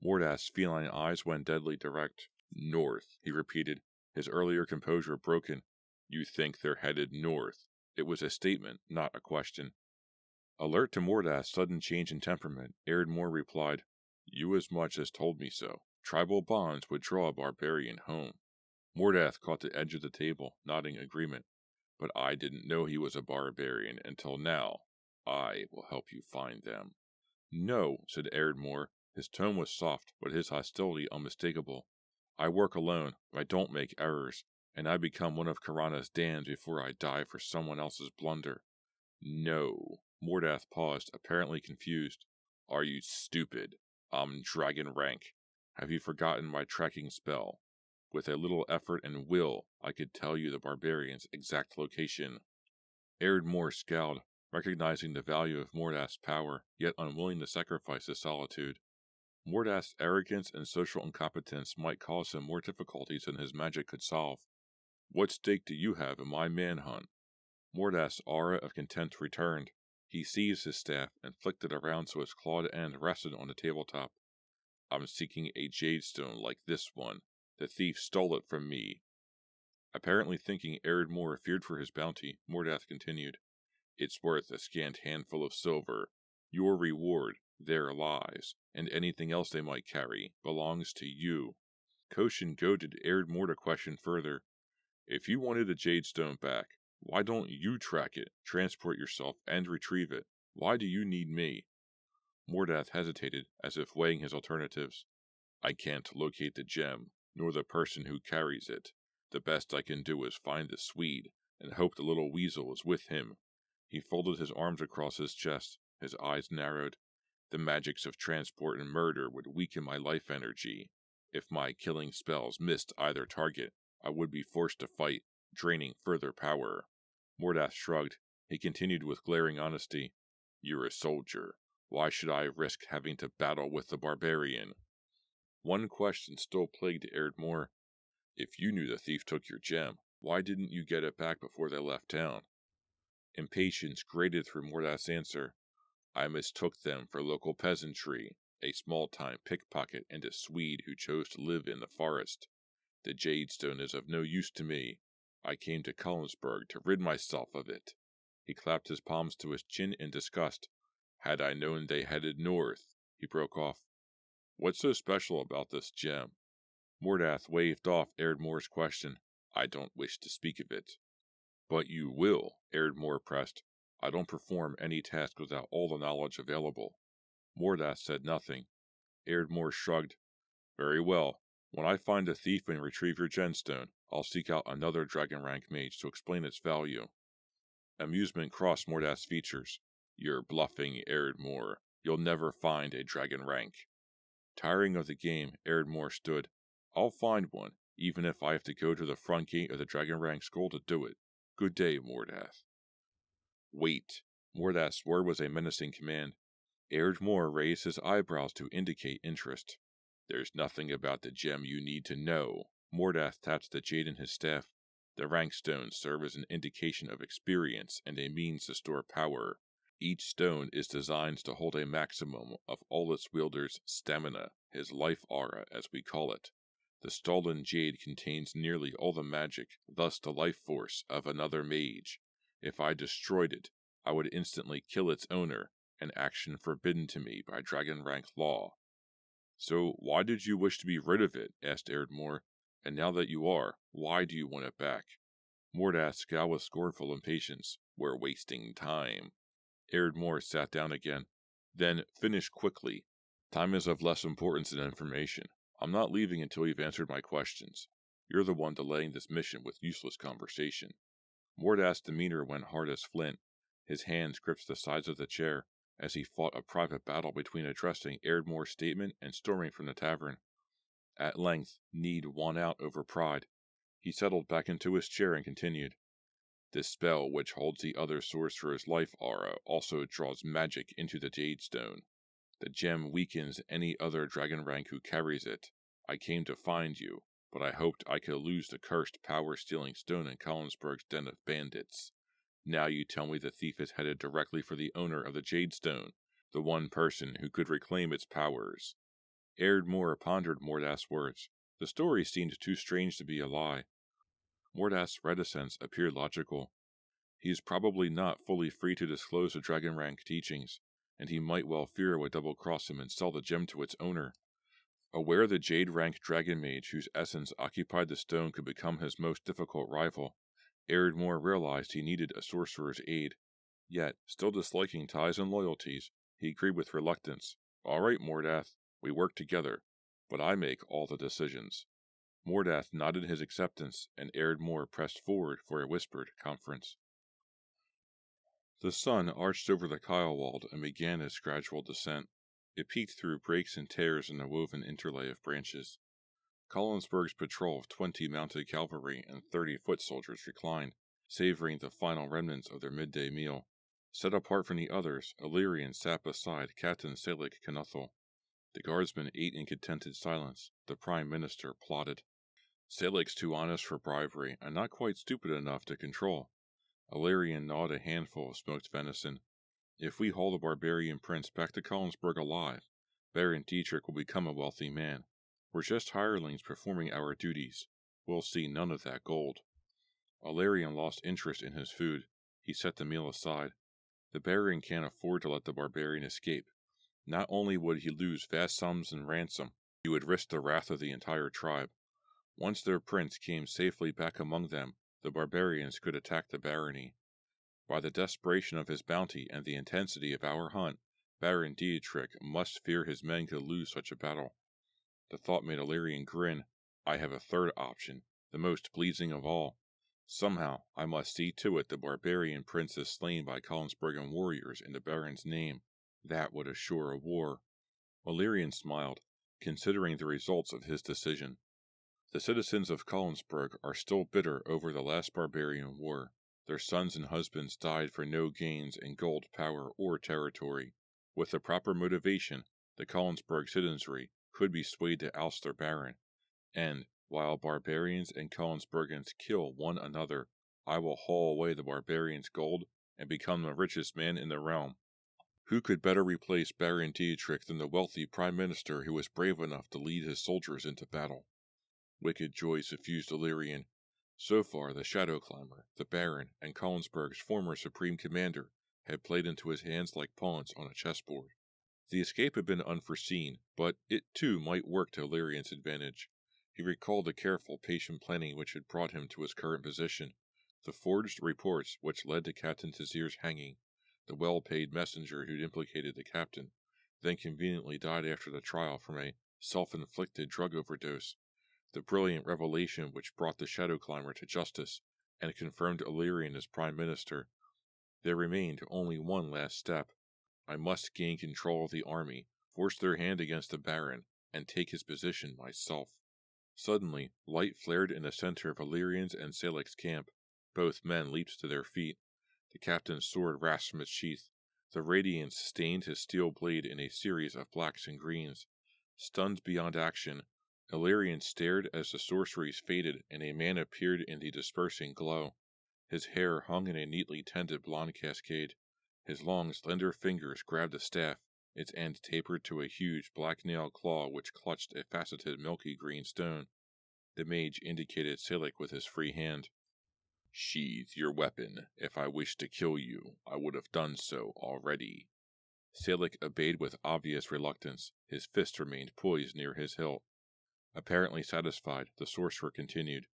Mordath's feline eyes went deadly direct. North, he repeated, his earlier composure broken. You think they're headed north. It was a statement, not a question. Alert to Mordath's sudden change in temperament, Ardmore replied, You as much as told me so. Tribal bonds would draw a barbarian home. Mordath caught the edge of the table, nodding agreement. But I didn't know he was a barbarian until now. I will help you find them. No, said Ardmore. His tone was soft, but his hostility unmistakable. I work alone, I don't make errors, and I become one of Karana's Dans before I die for someone else's blunder. No. Mordath paused, apparently confused. Are you stupid? I'm dragon rank. Have you forgotten my tracking spell? With a little effort and will, I could tell you the barbarian's exact location. Ardmore scowled, recognizing the value of Mordath's power, yet unwilling to sacrifice his solitude. Mordath's arrogance and social incompetence might cause him more difficulties than his magic could solve. What stake do you have in my manhunt? Mordath's aura of contempt returned. He seized his staff and flicked it around so its clawed end rested on the tabletop. I'm seeking a jadestone like this one. The thief stole it from me. Apparently thinking Ardmore feared for his bounty, Mordath continued. It's worth a scant handful of silver. Your reward, there lies, and anything else they might carry, belongs to you. Koshin goaded Ardmore to question further. If you wanted the jadestone back, why don't you track it, transport yourself, and retrieve it? Why do you need me? Mordath hesitated, as if weighing his alternatives. I can't locate the gem, nor the person who carries it. The best I can do is find the Swede, and hope the little weasel is with him. He folded his arms across his chest, his eyes narrowed. The magics of transport and murder would weaken my life energy. If my killing spells missed either target, I would be forced to fight, draining further power. Mordath shrugged. He continued with glaring honesty. You're a soldier. Why should I risk having to battle with the barbarian? One question still plagued Ardmore. If you knew the thief took your gem, why didn't you get it back before they left town? Impatience grated through Mordath's answer. I mistook them for local peasantry, a small-time pickpocket and a Swede who chose to live in the forest. The jadestone is of no use to me. I came to Collinsburg to rid myself of it. He clapped his palms to his chin in disgust. Had I known they headed north, he broke off. What's so special about this gem? Mordath waved off Ardmore's question. I don't wish to speak of it. But you will, Ardmore pressed. I don't perform any task without all the knowledge available. Mordath said nothing. Ardmore shrugged. Very well. When I find the thief and retrieve your gemstone, I'll seek out another dragon rank mage to explain its value. Amusement crossed Mordath's features. You're bluffing, Ardmore. You'll never find a dragon rank. Tiring of the game, Ardmore stood. I'll find one, even if I have to go to the front gate of the dragon rank school to do it. Good day, Mordath. Wait. Mordath's word was a menacing command. Ardmore raised his eyebrows to indicate interest. There's nothing about the gem you need to know. Mordath tapped the jade in his staff. The rank stones serve as an indication of experience and a means to store power. Each stone is designed to hold a maximum of all its wielder's stamina, his life aura as we call it. The stolen jade contains nearly all the magic, thus the life force, of another mage. If I destroyed it, I would instantly kill its owner, an action forbidden to me by dragon rank law. So why did you wish to be rid of it? Asked Ardmore. And now that you are, why do you want it back? Mordath scowled with scornful impatience. We're wasting time. Ardmore sat down again. Then finish quickly. Time is of less importance than information. I'm not leaving until you've answered my questions. You're the one delaying this mission with useless conversation. Mordath's demeanor went hard as flint. His hands gripped the sides of the chair as he fought a private battle between addressing Ardmore's statement and storming from the tavern. At length, need won out over pride. He settled back into his chair and continued. This spell, which holds the other source for his life aura, also draws magic into the jadestone. The gem weakens any other dragon rank who carries it. I came to find you, but I hoped I could lose the cursed power-stealing stone in Collinsburg's den of bandits. Now you tell me the thief is headed directly for the owner of the Jade Stone, the one person who could reclaim its powers. Ardmore pondered Mordath's words. The story seemed too strange to be a lie. Mordath's reticence appeared logical. He is probably not fully free to disclose the dragon rank teachings, and he might well fear it would double-cross him and sell the gem to its owner. Aware the Jade rank dragon mage whose essence occupied the stone could become his most difficult rival, Ardmore realized he needed a sorcerer's aid. Yet, still disliking ties and loyalties, he agreed with reluctance. All right, Mordath, we work together, but I make all the decisions. Mordath nodded his acceptance, and Ardmore pressed forward for a whispered conference. The sun arched over the Kylewald and began its gradual descent. It peeked through breaks and tears in a woven interlay of branches. Collinsburg's patrol of 20 mounted cavalry and 30 foot soldiers reclined, savoring the final remnants of their midday meal. Set apart from the others, Illyrian sat beside Captain Salik Knuthel. The guardsmen ate in contented silence. The Prime Minister plotted. Salik's too honest for bribery, and not quite stupid enough to control. Illyrian gnawed a handful of smoked venison. If we haul the barbarian prince back to Collinsburg alive, Baron Dietrich will become a wealthy man. We're just hirelings performing our duties. We'll see none of that gold. Illyrian lost interest in his food. He set the meal aside. The Baron can't afford to let the barbarian escape. Not only would he lose vast sums in ransom, he would risk the wrath of the entire tribe. Once their prince came safely back among them, the barbarians could attack the barony. By the desperation of his bounty and the intensity of our hunt, Baron Dietrich must fear his men could lose such a battle. The thought made Illyrian grin. I have a third option, the most pleasing of all. Somehow, I must see to it the barbarian prince is slain by Collinsburgan warriors in the Baron's name. That would assure a war. Illyrian smiled, considering the results of his decision. The citizens of Collinsburg are still bitter over the last barbarian war. Their sons and husbands died for no gains in gold, power, or territory. With the proper motivation, the Collinsburg citizenry could be swayed to oust their baron. And, while barbarians and Collinsburgans kill one another, I will haul away the barbarians' gold and become the richest man in the realm. Who could better replace Baron Dietrich than the wealthy Prime Minister who was brave enough to lead his soldiers into battle? Wicked joy suffused Illyrian. So far, the Shadow Climber, the Baron, and Collinsburg's former Supreme Commander had played into his hands like pawns on a chessboard. The escape had been unforeseen, but it too might work to Illyrian's advantage. He recalled the careful, patient planning which had brought him to his current position, the forged reports which led to Captain Tazir's hanging, the well-paid messenger who'd implicated the captain, then conveniently died after the trial from a self-inflicted drug overdose, the brilliant revelation which brought the Shadow Climber to justice and confirmed Illyrian as Prime Minister. There remained only one last step. I must gain control of the army, force their hand against the Baron, and take his position myself. Suddenly, light flared in the center of Illyrian's and Salik's camp. Both men leaped to their feet. The captain's sword rasped from its sheath. The radiance stained his steel blade in a series of blacks and greens. Stunned beyond action, Illyrian stared as the sorceries faded and a man appeared in the dispersing glow. His hair hung in a neatly tended blonde cascade. His long, slender fingers grabbed a staff, its end tapered to a huge black-nailed claw which clutched a faceted milky green stone. The mage indicated Salik with his free hand. Sheathe your weapon. If I wished to kill you, I would have done so already. Salik obeyed with obvious reluctance. His fist remained poised near his hilt. Apparently satisfied, the sorcerer continued.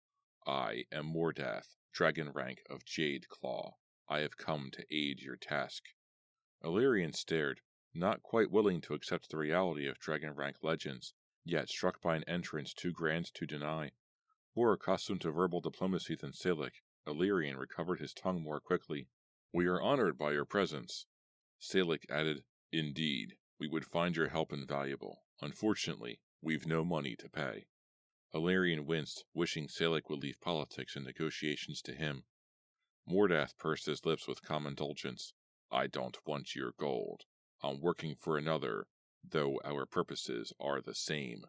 I am Mordath, dragon rank of Jade Claw. I have come to aid your task. Illyrian stared, not quite willing to accept the reality of dragon rank legends, yet struck by an entrance too grand to deny. More accustomed to verbal diplomacy than Salik, Illyrian recovered his tongue more quickly. We are honored by your presence. Salik added, Indeed, we would find your help invaluable. Unfortunately, we've no money to pay. Illyrian winced, wishing Salik would leave politics and negotiations to him. Mordath pursed his lips with calm indulgence. I don't want your gold. I'm working for another, though our purposes are the same.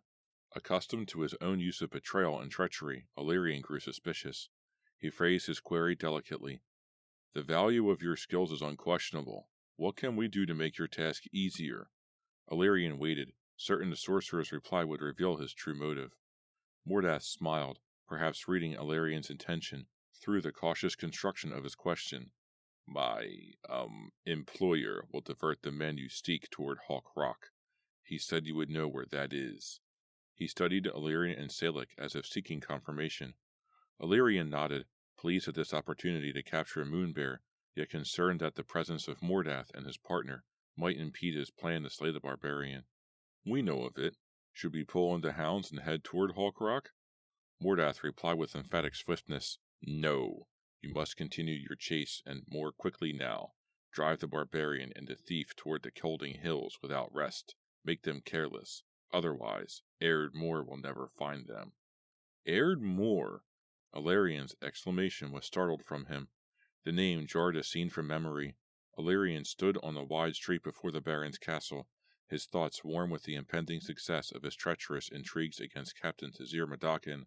Accustomed to his own use of betrayal and treachery, Illyrian grew suspicious. He phrased his query delicately. The value of your skills is unquestionable. What can we do to make your task easier? Illyrian waited, certain the sorcerer's reply would reveal his true motive. Mordath smiled, perhaps reading Illyrian's intention through the cautious construction of his question. My, employer will divert the men you seek toward Hawk Rock. He said you would know where that is. He studied Illyrian and Salic as if seeking confirmation. Illyrian nodded, pleased at this opportunity to capture a moonbear, yet concerned that the presence of Mordath and his partner might impede his plan to slay the barbarian. We know of it. Should we pull into hounds and head toward Hawk Rock? Mordath replied with emphatic swiftness, No. You must continue your chase, and more quickly now. Drive the barbarian and the thief toward the Colding Hills without rest. Make them careless. Otherwise, Erdmore will never find them. Erdmore! Illyrian's exclamation was startled from him. The name jarred a scene from memory. Illyrian stood on the wide street before the Baron's castle, his thoughts warm with the impending success of his treacherous intrigues against Captain Tazir Madakin.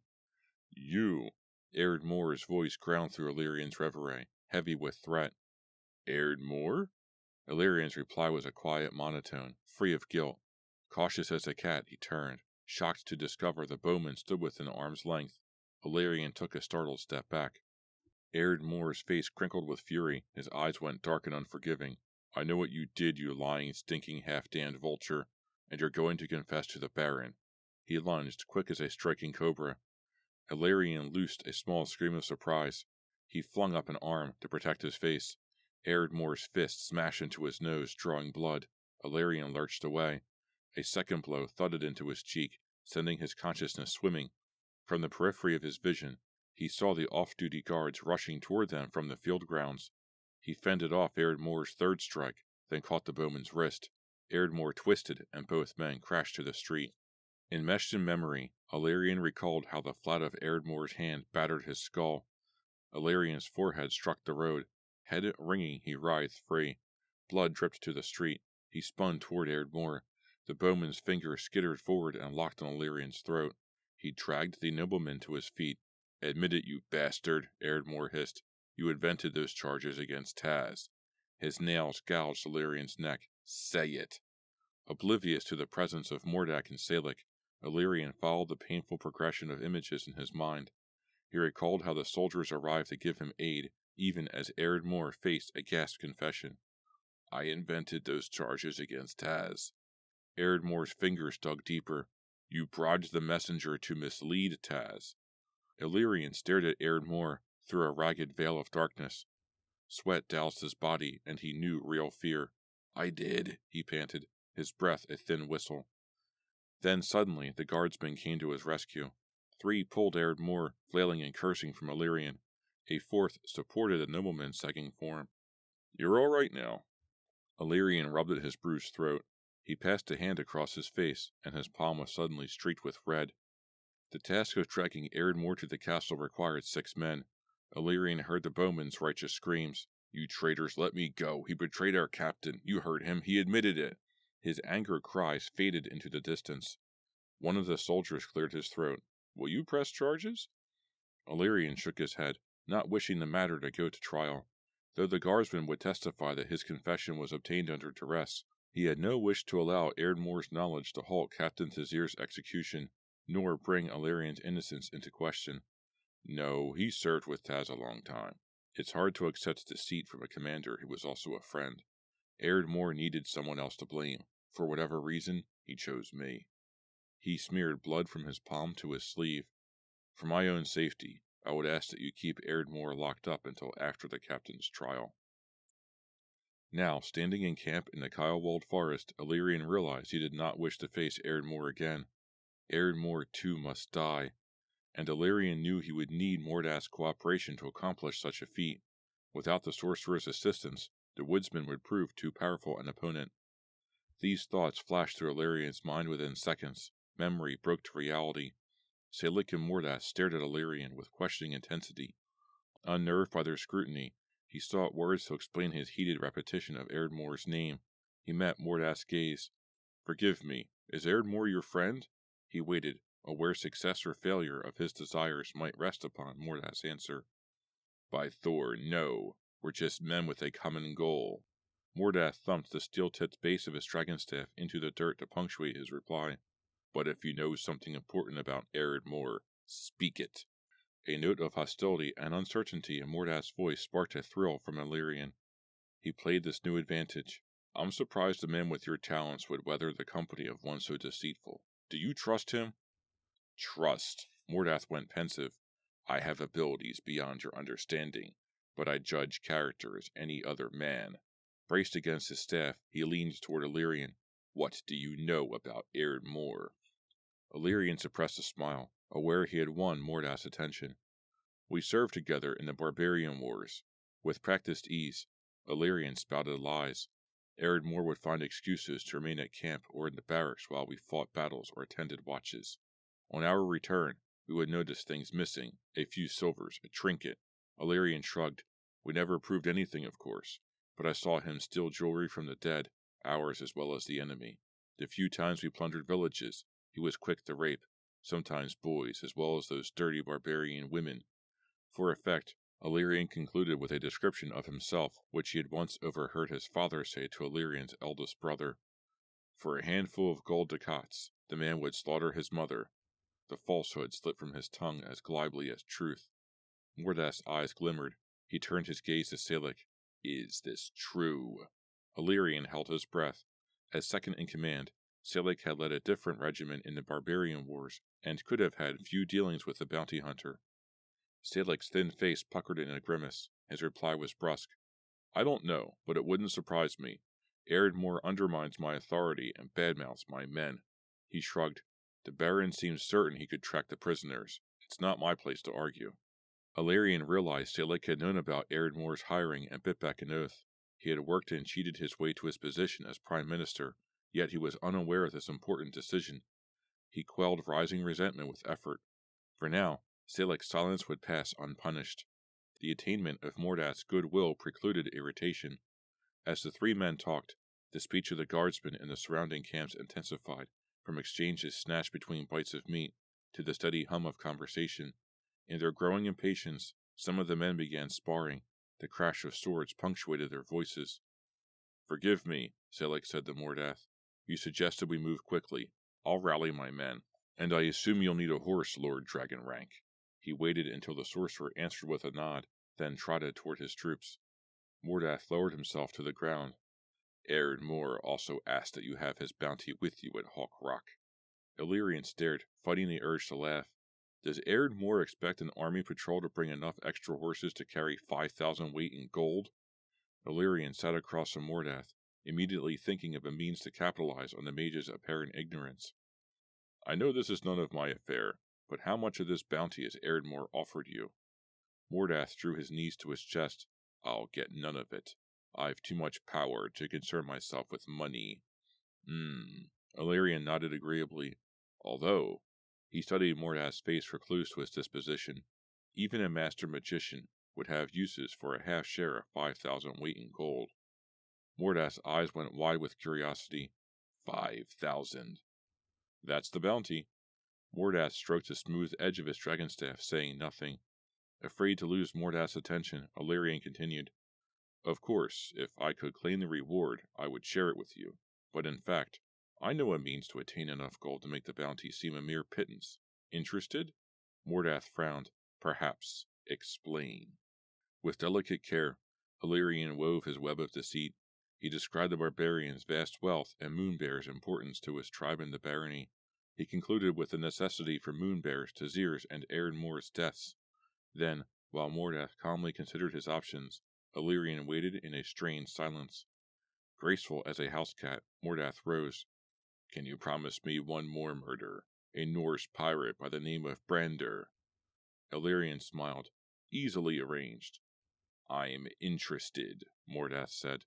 You! Erdmore's voice ground through Illyrian's reverie, heavy with threat. Erdmore? Illyrian's reply was a quiet monotone, free of guilt. Cautious as a cat, he turned, shocked to discover the bowman stood within arm's length. Illyrian took a startled step back. Erdmore's face crinkled with fury, his eyes went dark and unforgiving. I know what you did, you lying, stinking, half-damned vulture, and you're going to confess to the Baron. He lunged, quick as a striking cobra. Illyrian loosed a small scream of surprise. He flung up an arm to protect his face. Erdmore's fist smashed into his nose, drawing blood. Illyrian lurched away. A second blow thudded into his cheek, sending his consciousness swimming. From the periphery of his vision, he saw the off-duty guards rushing toward them from the field grounds. He fended off Erdmore's third strike, then caught the bowman's wrist. Erdmore twisted, and both men crashed to the street. Enmeshed in memory, Illyrian recalled how the flat of Erdmore's hand battered his skull. Illyrian's forehead struck the road. Head ringing, he writhed free. Blood dripped to the street. He spun toward Erdmore. The bowman's fingers skittered forward and locked on Illyrian's throat. He dragged the nobleman to his feet. Admit it, you bastard, Erdmore hissed. You invented those charges against Taz. His nails gouged Illyrian's neck. Say it. Oblivious to the presence of Mordack and Salic, Illyrian followed the painful progression of images in his mind. He recalled how the soldiers arrived to give him aid, even as Erdmore faced a gasped confession. I invented those charges against Taz. Erdmore's fingers dug deeper. You bribed the messenger to mislead Taz. Illyrian stared at Erdmore through a ragged veil of darkness. Sweat doused his body, and he knew real fear. I did, he panted, his breath a thin whistle. Then suddenly the guardsmen came to his rescue. 3 pulled Erdmore, flailing and cursing from Illyrian. A 4th supported the nobleman's sagging form. You're all right now. Illyrian rubbed at his bruised throat. He passed a hand across his face, and his palm was suddenly streaked with red. The task of dragging Erdmore to the castle required 6 men. Illyrian heard the bowman's righteous screams. You traitors, let me go. He betrayed our captain. You heard him. He admitted it. His anger cries faded into the distance. One of the soldiers cleared his throat. Will you press charges? Illyrian shook his head, not wishing the matter to go to trial. Though the guardsman would testify that his confession was obtained under duress, he had no wish to allow Erdmore's knowledge to halt Captain Tazir's execution, nor bring Illyrian's innocence into question. No, he served with Taz a long time. It's hard to accept deceit from a commander who was also a friend. Erdmore needed someone else to blame. For whatever reason, he chose me. He smeared blood from his palm to his sleeve. For my own safety, I would ask that you keep Erdmore locked up until after the captain's trial. Now, standing in camp in the Kylewald forest, Illyrian realized he did not wish to face Erdmore again. Erdmore too must die, and Illyrian knew he would need Mordath's cooperation to accomplish such a feat. Without the sorcerer's assistance, the woodsman would prove too powerful an opponent. These thoughts flashed through Illyrian's mind within seconds. Memory broke to reality. Salic and Mordath stared at Illyrian with questioning intensity. Unnerved by their scrutiny, he sought words to explain his heated repetition of Erdmore's name. He met Mordath's gaze. Forgive me, is Ardmore your friend? He waited, aware success or failure of his desires might rest upon Mordath's answer. By Thor, no. We're just men with a common goal. Mordath thumped the steel-tipped base of his dragonstaff into the dirt to punctuate his reply. But if you know something important about Ardmore, speak it. A note of hostility and uncertainty in Mordath's voice sparked a thrill from Illyrian. He played this new advantage. I'm surprised a man with your talents would weather the company of one so deceitful. Do you trust him? Trust. Mordath went pensive. I have abilities beyond your understanding, but I judge character as any other man. Braced against his staff, he leaned toward Illyrian. What do you know about Ardmore? Illyrian suppressed a smile, aware he had won Mordath's attention. We served together in the Barbarian Wars. With practiced ease, Illyrian spouted lies. Ardmore would find excuses to remain at camp or in the barracks while we fought battles or attended watches. On our return, we would notice things missing, a few silvers, a trinket. Illyrian shrugged. We never proved anything, of course, but I saw him steal jewelry from the dead, ours as well as the enemy. The few times we plundered villages, he was quick to rape, sometimes boys as well as those dirty barbarian women. For effect, Illyrian concluded with a description of himself, which he had once overheard his father say to Illyrian's eldest brother. For a handful of gold ducats, the man would slaughter his mother. The falsehood slipped from his tongue as glibly as truth. Mordath's eyes glimmered. He turned his gaze to Salik. Is this true? Illyrian held his breath. As second in command, Salik had led a different regiment in the Barbarian Wars, and could have had few dealings with the bounty hunter. Salik's thin face puckered in a grimace. His reply was brusque. I don't know, but it wouldn't surprise me. Ardmore undermines my authority and badmouths my men. He shrugged. The Baron seems certain he could track the prisoners. It's not my place to argue. Illyrian realized Salik had known about Ardmore's hiring and bit back an oath. He had worked and cheated his way to his position as Prime Minister, yet he was unaware of this important decision. He quelled rising resentment with effort. For now, Salik's silence would pass unpunished. The attainment of Mordath's goodwill precluded irritation. As the three men talked, the speech of the guardsmen in the surrounding camps intensified, from exchanges snatched between bites of meat to the steady hum of conversation. In their growing impatience, some of the men began sparring. The crash of swords punctuated their voices. Forgive me, Salik said to Mordath. You suggested we move quickly. I'll rally my men. And I assume you'll need a horse, Lord Dragonrank. He waited until the sorcerer answered with a nod, then trotted toward his troops. Mordath lowered himself to the ground. Ardmore also asked that you have his bounty with you at Hawk Rock. Illyrian stared, fighting the urge to laugh. Does Ardmore expect an army patrol to bring enough extra horses to carry 5,000 weight in gold? Illyrian sat across from Mordath, immediately thinking of a means to capitalize on the mage's apparent ignorance. I know this is none of my affair, but how much of this bounty has Ardmore offered you? Mordath drew his knees to his chest. I'll get none of it. I've too much power to concern myself with money. Illyrian nodded agreeably. Although, he studied Mordath's face for clues to his disposition. Even a master magician would have uses for a half share of 5,000 weight in gold. Mordath's eyes went wide with curiosity. 5,000. That's the bounty. Mordath stroked the smooth edge of his dragonstaff, saying nothing. Afraid to lose Mordath's attention, Illyrian continued. Of course, if I could claim the reward, I would share it with you. But in fact, I know a means to attain enough gold to make the bounty seem a mere pittance. Interested? Mordath frowned. Perhaps. Explain. With delicate care, Illyrian wove his web of deceit. He described the barbarians' vast wealth and Moonbear's importance to his tribe and the barony. He concluded with the necessity for Moonbear's, Tazir's, and Ardmore's deaths. Then, while Mordath calmly considered his options, Illyrian waited in a strained silence. Graceful as a house cat, Mordath rose. Can you promise me one more murder? A Norse pirate by the name of Brander. Illyrian smiled. Easily arranged. I'm interested, Mordath said.